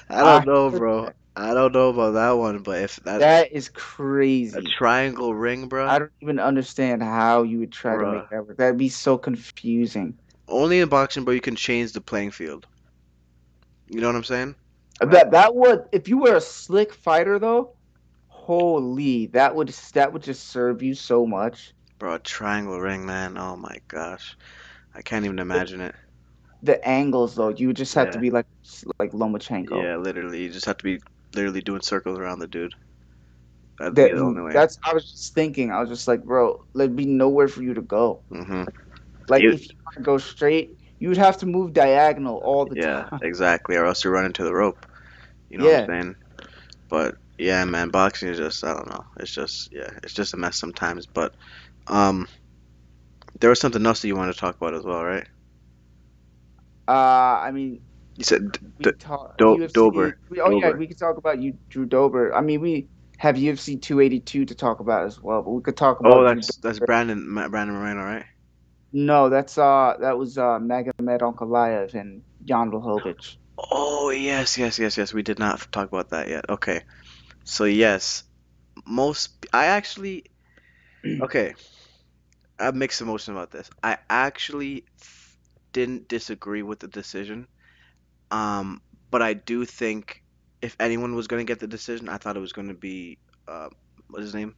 I I don't know, heard bro. that. I don't know about that one, but if that That is a crazy. triangle ring, I bro, don't even understand how you would try to bro. make that work. That'd be so confusing. Only in boxing, bro, you can change the playing field. You know what I'm saying? Like, That would if you were a slick fighter though, holy, that would just serve you so much. bro, a triangle ring, man. Oh my gosh, I can't even The, imagine it. the angles though, you would just have to Yeah, be like Lomachenko. yeah, literally, you just have to be literally doing circles around the dude. That'd be That the only way. that's I was just thinking, I was just like, bro, there'd be nowhere for you to go. Hmm. Like if you want to go straight, you would have to move diagonal all the Yeah, time. exactly. Or else you run into the rope. You know what I'm Yeah. saying? But yeah, man, boxing is just I don't know. It's just it's just a mess sometimes. But um, there was something else that you wanted to talk about as well, right? I mean, You said we talk Dober, UFC. Oh yeah, Dober. we could talk about you Drew Dober. I mean, we have UFC 282 to talk about as well, but we could talk Oh, about Drew that's Dober. Brandon Moreno, right? No, that was Magomed Ankalaev and Jan Blachowicz. Oh yes, yes, yes, yes. We did not talk about that yet. Okay, so yes, I actually okay. I have mixed emotions about this. I actually didn't disagree with the decision. Um, but I do think if anyone was going to get the decision, I thought it was going to be uh, what's his name?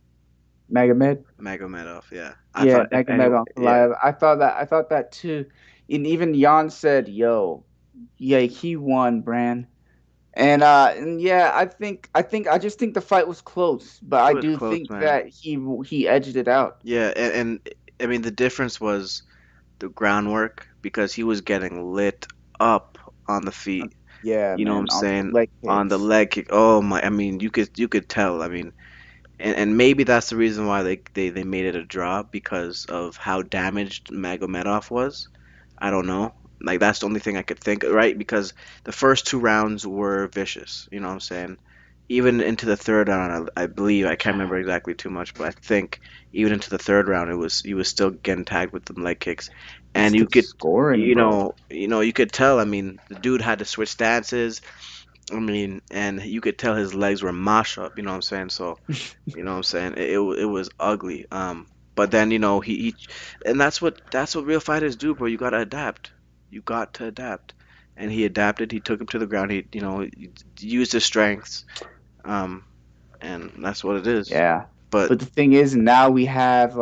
Magomed. Magomedov. Yeah, I Yeah, thought if Magomed anyone, yeah, Ankalaev. I thought that too. And even Jan said, "Yo, yeah, he won, Bran." And yeah, I just think the fight was close, but It I was do close, think man. that he edged it out. Yeah, and I mean the difference was the groundwork because he was getting lit up on the feet. Yeah, You know what I'm man, on the saying? leg On the kicks. leg kick. Oh my! I mean, you could tell. I mean, and maybe that's the reason why they made it a draw because of how damaged Magomedov was. I don't know. Like that's the only thing I could think, right? Because the first two rounds were vicious. You know what I'm saying? Even into the third round, I believe I can't remember exactly too much, but I think even into the third round, it was he was still getting tagged with them leg kicks, He's and you still could, scoring, bro. you could tell. I mean, the dude had to switch stances. I mean, and you could tell his legs were mash up. You know what I'm saying? So you know what I'm saying? It was ugly. But then he and that's what real fighters do, bro. You gotta adapt. You got to adapt. And he adapted. He took him to the ground. He used his strengths. Um, and that's what it is. Yeah, But but the thing is, now we have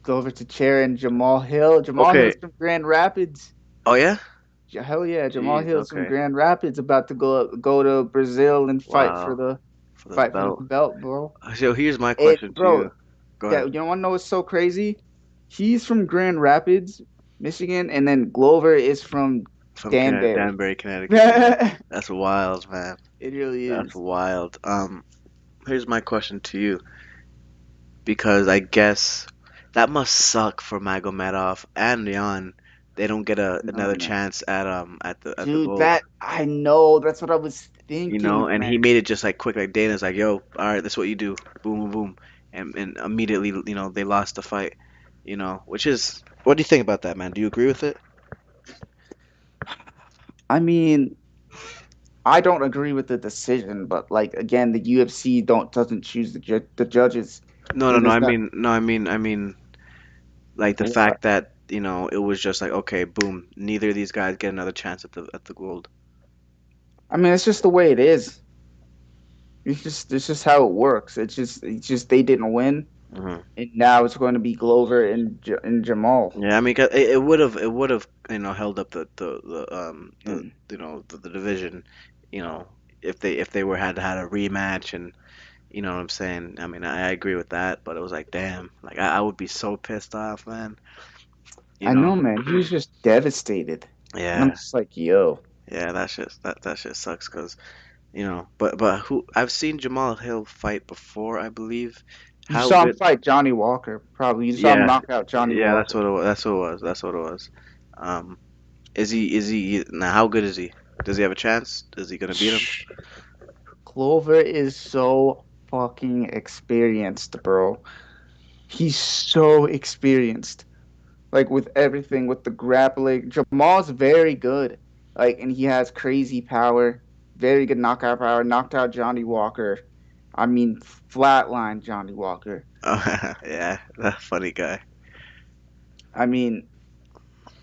Glover Teixeira and Jamal Hill. Jamal okay. Hill's from Grand Rapids. Oh yeah. Hell yeah, Jamal Jeez. Hill's from Okay. Grand Rapids, about to go to Brazil and Wow. For the fight for the belt. belt, bro. So here's my And question to bro, you. Go ahead. that you want to know what's so crazy? He's from Grand Rapids, Michigan, and then Glover is from From Danbury. Danbury, Connecticut. Yeah. It That's wild, man. really That's is. wild. Here's my question to you. Because I guess that must suck for Magomedov and Leon. They don't get No, another man. chance at the Dude, gold, that I know. That's what I was you know. thinking, And man. he made it just like quick, like Dana's like, "Yo, all right, that's what you do." Boom, boom, boom, and immediately, they lost the fight. Which is, what do you think about that, man? Do you agree with it? I mean, I don't agree with the decision, but like again, the UFC don't doesn't choose the judges, No, no, and no. there's I not. mean, no, I mean, like the What? fact that it was just like, okay, boom, neither of these guys get another chance at the gold. I mean, it's just the way it is. It's just how it works. It's just they didn't win, Mhm. and now it's going to be Glover and Jamal. Yeah, I mean, 'cause it would have held up the And the division, you know, if they were had a rematch, and you know what I'm saying. I mean, I agree with that, but it was like, damn, like I would be so pissed off, man. You I know, know, man, he was just devastated, and I'm yeah, just like, yo, yeah, that shit sucks, cause but who I've seen Jamal Hill fight before, I believe. you How saw him good? fight Johnny Walker, probably you saw him Yeah, knock out Johnny yeah, that's Walker. what it was. That's what it was. That's what it was. Um, is he now? How good is he? Does he have a chance? Is he gonna beat him? Glover is so fucking experienced, bro. He's so experienced. Like with everything, with the grappling. Jamal's very good. Like, and he has crazy power, very good knockout power. Knocked out Johnny Walker. I mean, flatline Johnny Walker. Oh, yeah, that funny guy. I mean,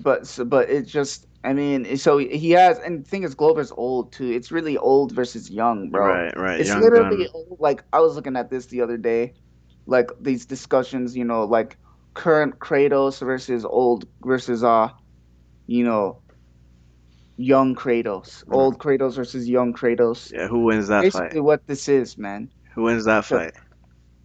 but it's just. I mean, so he has, and the thing is, Glover's old too. It's really old versus young, bro. Right, right. It's Young literally gun. old. Like I was looking at this the other day, like these discussions, like current Kratos versus old versus you know, young Kratos, Mhm. old Kratos versus young Kratos. Yeah, who wins that fight? Basically, what this is, man. Who wins that The fight?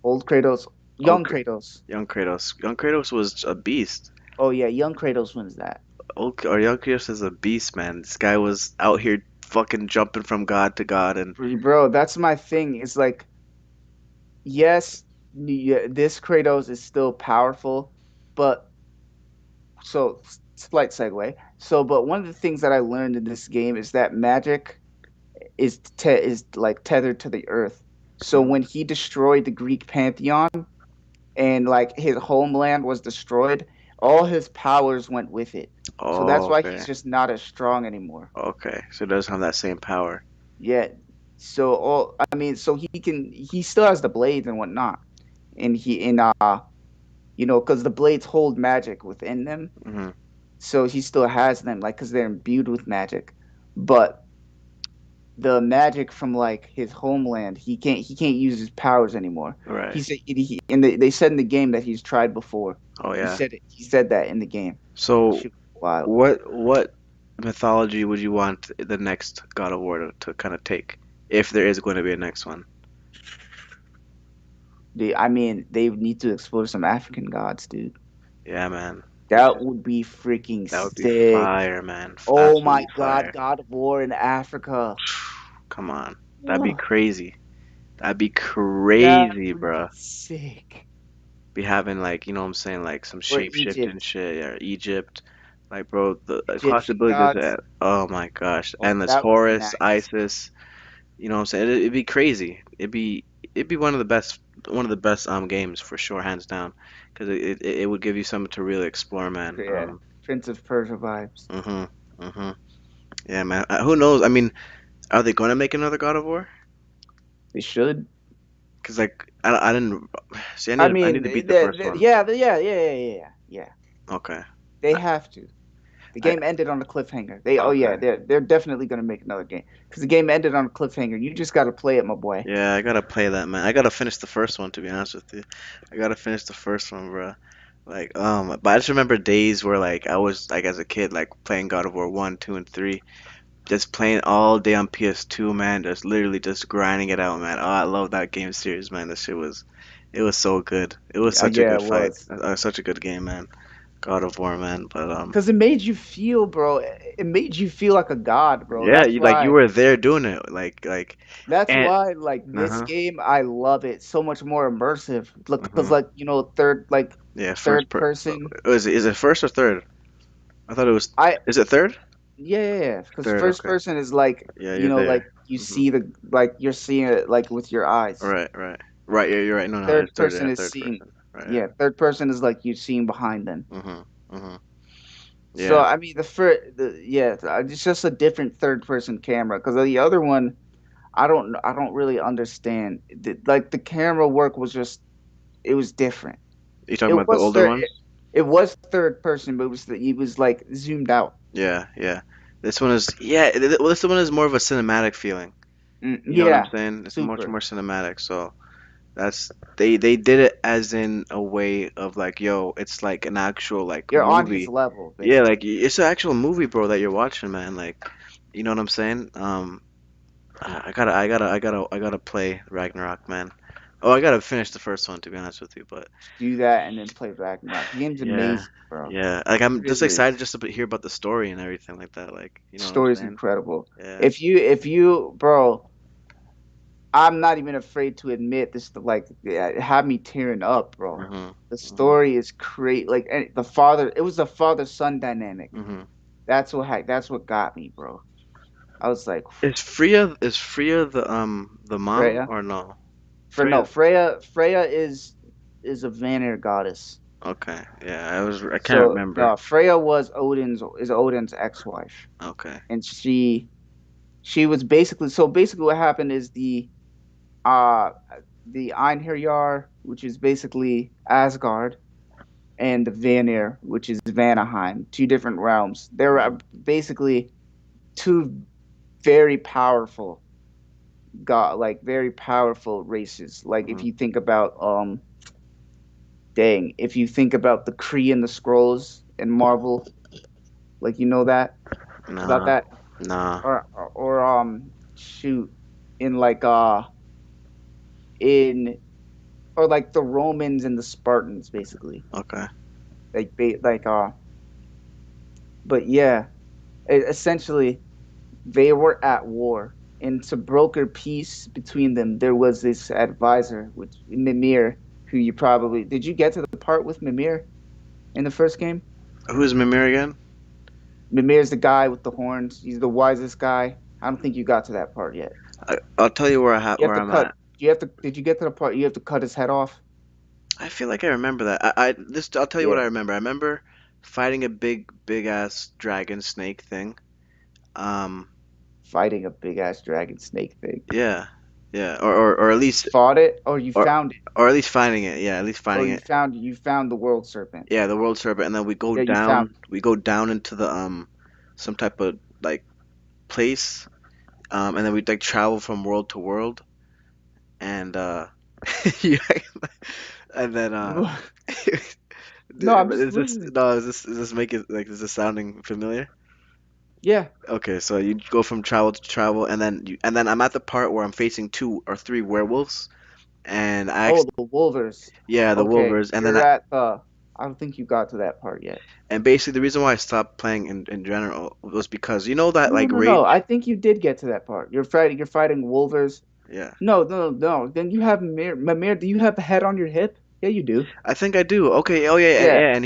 old Kratos, Old, young Kratos. young Kratos. Young Kratos was a beast. Oh yeah, young Kratos wins that. Young Kratos is a beast, man. This guy was out here fucking jumping from god to god, and Bro, that's my thing. It's like, yes, yeah, this Kratos is still powerful, but so slight segue. So, but one of the things that I learned in this game is that magic is like tethered to the earth. So Mhm. when he destroyed the Greek pantheon and like his homeland was destroyed, all his powers went with it. So that's Oh, why okay, he's just not as strong anymore. okay. So it doesn't have that same power. Yeah. So all I mean, so he still has the blades and whatnot, and because the blades hold magic within them, Hmm. so he still has them, like because they're imbued with magic. But the magic from like his homeland. He can't use his powers anymore. Right. He said and they said in the game that he's tried before. Oh yeah. He said that in the game. That So shit was wild. what mythology would you want the next God of War to kind of take, if there is going to be a next one? I mean, they need to explore some African gods, dude. Yeah, man. That would be freaking That would be sick. fire, man. Oh my Absolutely God, fire. God of War in Africa. Come on. That'd be Ugh, crazy. That'd be that crazy, would be bruh. sick. Be having like, what I'm saying, like some Or shape shifting Egypt, shit, or Egypt. Like, bro, the Egyptian possibilities gods. that, oh my gosh, Oh, endless that would be Horus, nice. Isis. What I'm saying? It'd be crazy. It'd be one of the best games for sure, hands down, because it would give you something to really explore, man. Yeah, Prince of Persia vibes. Mhm, mhm. Yeah, man. Who knows? I mean, are they gonna make another God of War? They should. Because like I didn't see. I I need I need mean, to beat the first one. Okay. They I, have to. The I game ended on a cliffhanger. They, oh yeah, okay. they're definitely gonna make another game because the game ended on a cliffhanger. You just gotta play it, my boy. Yeah, I gotta play that, man. I gotta finish the first one, to be honest with you. I gotta finish the first one, bro. Like, but I just remember days where like I was like as a kid, like playing God of War 1, 2, and 3, just playing all day on PS2, man. Just literally just grinding it out, man. Oh, I love that game series, man. That shit was, it was so good. It was such a Yeah, good it fight, was such a good game, man. God of War, man. But because it made you feel, bro. It made you feel like a god, bro. yeah, That's you like you why. were there doing it, like, That's and why, like this uh-huh. game, I love it so much more immersive. Because, Hmm. like Yeah, first third per. person. Is it first or third? I thought it was. I Is it third? Yeah, because Third. first Okay. person is like Yeah, you're like there. you Hmm. see you're seeing it like with your eyes. Right, right, right. Yeah, you're right. No, no, it's Third third. person Yeah, is third seeing, person. Right. yeah, third person is like you seeing behind them. Hmm. Hmm. So Yeah. I mean, it's just a different third person camera because the other one, I don't really understand. Like the camera work was just, it was different. You talking It about the was older third, ones? it was third person, but it was like zoomed out. Yeah, yeah. This one is yeah. Well, this one is more of a cinematic feeling. You know what I'm Yeah, saying? It's much super. more cinematic. So that's they did it as in a way of like, yo, it's like an actual like You're on his movie. level, Yeah, like basically. it's an actual movie, bro, that you're watching, man. Like, you know what I'm saying? I gotta play Ragnarok, man. Oh, I gotta finish the first one, to be honest with you. But Do that and then play Ragnarok. The game's yeah, amazing, bro. yeah. Like I'm just Really excited is. just to hear about the story and everything like that. Like, you know what I'm Story's saying? incredible. Yeah. If you, bro, I'm not even afraid to admit this. Like, yeah, it had me tearing up, bro. Mhm. The Mhm. story is great. Like, and the father, it was the father son dynamic. Mhm. That's what got me, bro. I was like, Is Freya the mom Freya. or no? For no, Freya. Freya is a Vanir goddess. Okay. Yeah, I can't So remember. no, Freya was Odin's ex-wife, Okay. and she was basically, so basically what happened is uh the Einherjar, which is basically Asgard, and the Vanir, which is Vanaheim, two different realms. They're Mhm. basically two very powerful like very powerful races. Like if Mhm. you think about dang, if you think about the Kree and the Scrolls in Marvel, like you know that about Nah. that, Nah. or shoot, in like in or like the Romans and the Spartans, basically. Okay. Like but yeah, essentially they were at war, and to broker peace between them, there was this advisor, which Mimir, who you probably did you get to the part with Mimir in the first game? Who's Mimir again? Mimir's the guy with the horns. He's the wisest guy. I don't think you got to that part yet. I'll tell you You have where to I'm cut. at. You have to. Did you get to the part you have to cut his head off? I feel like I remember that. I'll tell you what Yeah, I remember. I remember fighting a big ass dragon snake thing. Um, fighting a big ass dragon snake thing. yeah, yeah, or at You least fought it, or you or found it, or at least finding it. Yeah, at least or finding it. you found the world serpent. Yeah, the world serpent, and then Yeah, you found. we go down into the some type of like place. And then we'd like travel from world to world, and yeah, and then No, I'm just is this listening. no is this make it like is this sounding familiar? Yeah. Okay, so you go from travel to travel, and then I'm at the part where I'm facing two or three werewolves, and Oh, the Wolvers. yeah, the Okay, wolvers, and then you're at the. I don't think you got to that part yet. and basically the reason why I stopped playing in general was because you know that No, like no, no. rage, I think you did get to that part. You're fighting. You're fighting Wolvers. yeah. No, no, no. Then you have Mimir. Mimir, do you have the head on your hip? Yeah, you do. I think I do. Okay, oh yeah, Yeah, yeah, and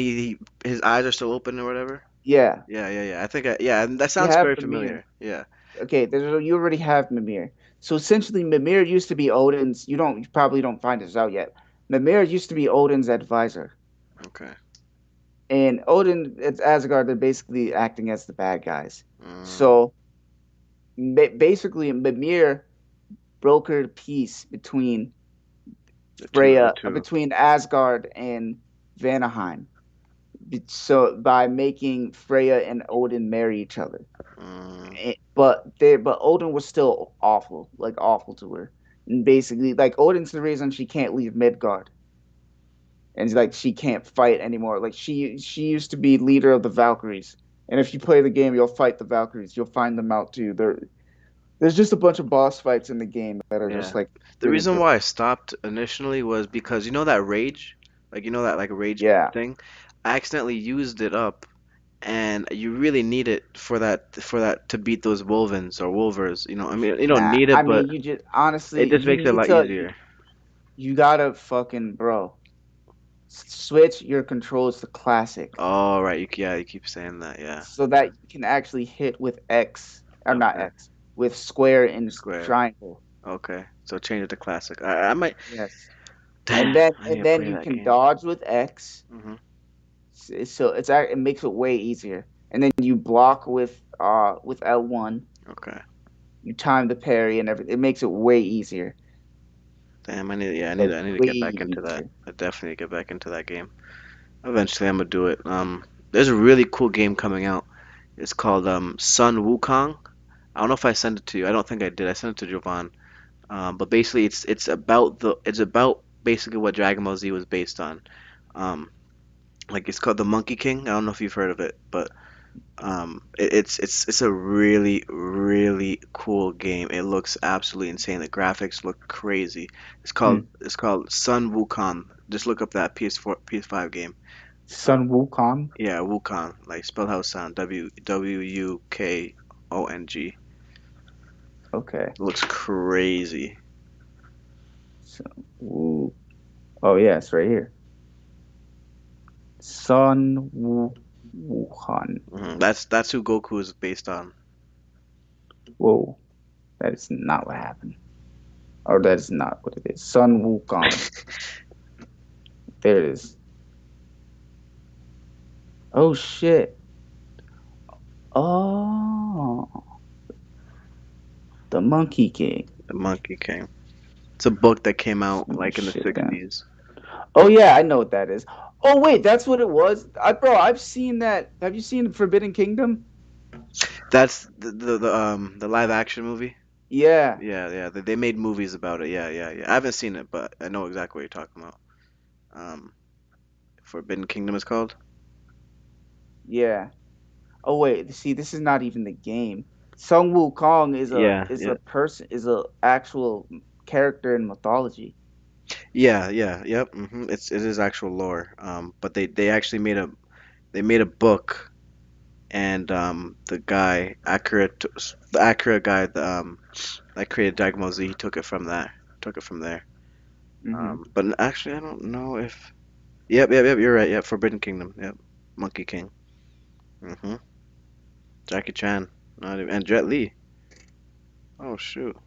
his eyes are still open or whatever. yeah. Yeah. I think yeah, and that You sounds have very Mimir. familiar. Yeah. Okay, you already have Mimir. So essentially, Mimir used to be Odin's. You probably don't find this out yet. Mimir used to be Odin's advisor, Okay. and Odin, it's Asgard. They're basically acting as the bad guys. Mm, So basically, Mimir brokered peace between the Freya, two. between Asgard and Vanaheim. So by making Freya and Odin marry each other. Mm, But Odin was still awful, like awful to her. And basically, like Odin's the reason she can't leave Midgard. And like she can't fight anymore. Like she used to be leader of the Valkyries. And if you play the game, you'll fight the Valkyries. You'll find them out too. There's just a bunch of boss fights in the game that are yeah. just like The really reason good. why I stopped initially was because you know that rage, like you know that like rage Yeah. thing. I accidentally used it up, and you really need it for that to beat those wolvens or wolvers. You know, I mean, you don't Nah, need I it, mean but you just honestly it just you makes it a need lot to easier. you gotta fucking bro. Switch your controls to classic Oh, right. Yeah, you keep saying that. Yeah. so that you can actually hit with X or not Okay. X with square and Square. triangle. Okay. So change it to classic. I might. Yes. Damn, I need And to then play you that can game. dodge with X. Hmm. So it makes it way easier. And then you block with L1. Okay. You time the parry and everything. It makes it way easier. Damn, I need. Yeah, Like I need to way get back into that. easier. I definitely get back into that game. Eventually, I'm gonna do it. There's a really cool game coming out. It's called Sun Wukong. I don't know if I sent it to you. I don't think I did. I sent it to Jovan. But basically, it's about basically what Dragon Ball Z was based on. Um, like it's called the Monkey King. I don't know if you've heard of it, but it's a really cool game. It looks absolutely insane. The graphics look crazy. Hmm. It's called Sun Wukong. Just look up that PS4 PS5 game. Sun Wukong. Yeah, Wukong, like spell how it sound. Wukong. Okay. Looks crazy. So, Wu. Oh yeah, it's right here. Wukong. That's who Goku is based on. Whoa, that is not what happened. Or that is not what it is. Sun Wukong. There it is. Oh shit. Oh, the Monkey King. The Monkey King. It's a book that came out Some like in the shit down. 60s. Oh yeah, I know what that is. Oh wait, that's what it was. I've seen that. Have you seen Forbidden Kingdom? That's the live action movie. Yeah, Yeah. They made movies about it. Yeah. I haven't seen it, but I know exactly what you're talking about. Um, Forbidden Kingdom is called. yeah. Oh wait, see, this is not even the game. Sun Wukong is Yeah. a person is a actual character in mythology. Yep. It is actual lore. But they actually made a book, and the Akira guy, that created Dragon Ball Z, he took it from there. Hmm. But actually, I don't know if. Yep. You're right. Yep. Forbidden Kingdom. Yep. Monkey King. hmm Jackie Chan. Not even, and Jet Li. Oh shoot.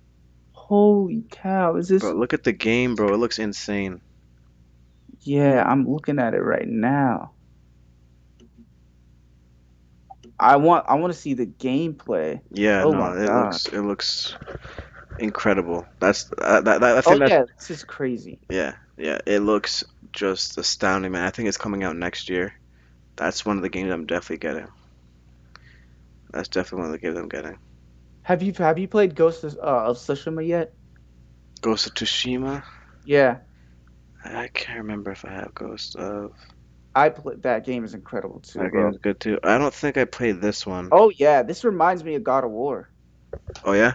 Holy cow! Is Bro, this? look at the game, bro. It looks insane. Yeah, I'm looking at it right now. I want to see the gameplay. Yeah, Oh no, my god. it looks incredible. I Oh think that's yeah, this is crazy. yeah. It looks just astounding, man. I think it's coming out next year. That's one of the games I'm definitely getting. That's definitely one of the games I'm getting. Have you played of Tsushima yet? Ghost of Tsushima. Yeah, I can't remember if I have Ghost of. I played that game is incredible too, That game bro. is good too. I don't think I played this one. Oh yeah, this reminds me of God of War. Oh yeah,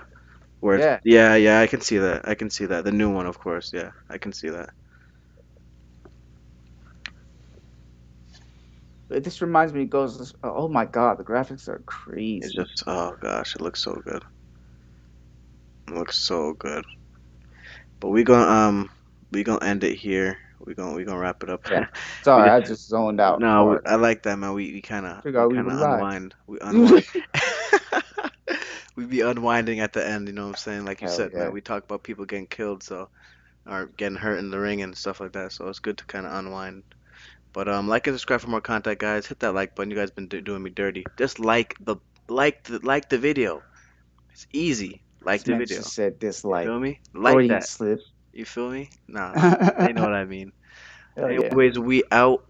where it's Yeah, yeah, yeah. I can see that. I can see that. The new one, of course. Yeah, I can see that. this reminds me of Ghost. Oh my God, the graphics are It's crazy. just oh gosh, it looks so good. It looks so good. But we gonna end it here. We gonna wrap it up. Yeah, We sorry, just I just zoned out no. hard. I like that man. We Figure we kind would of lie. unwind. We unwind. We be unwinding at the end. You know what I'm saying? Like you Hell said, man. yeah. We talk about people getting killed, so or getting hurt in the ring and stuff like that. So it's good to kind of unwind. But like and subscribe for more content, guys. Hit that like button. You guys been doing me dirty. Just like the video. It's easy. Like This the man video. just said You dislike. feel me? Like Freudian that. slip. You feel me? Nah, they know Hell what I mean. yeah. Anyways, we out.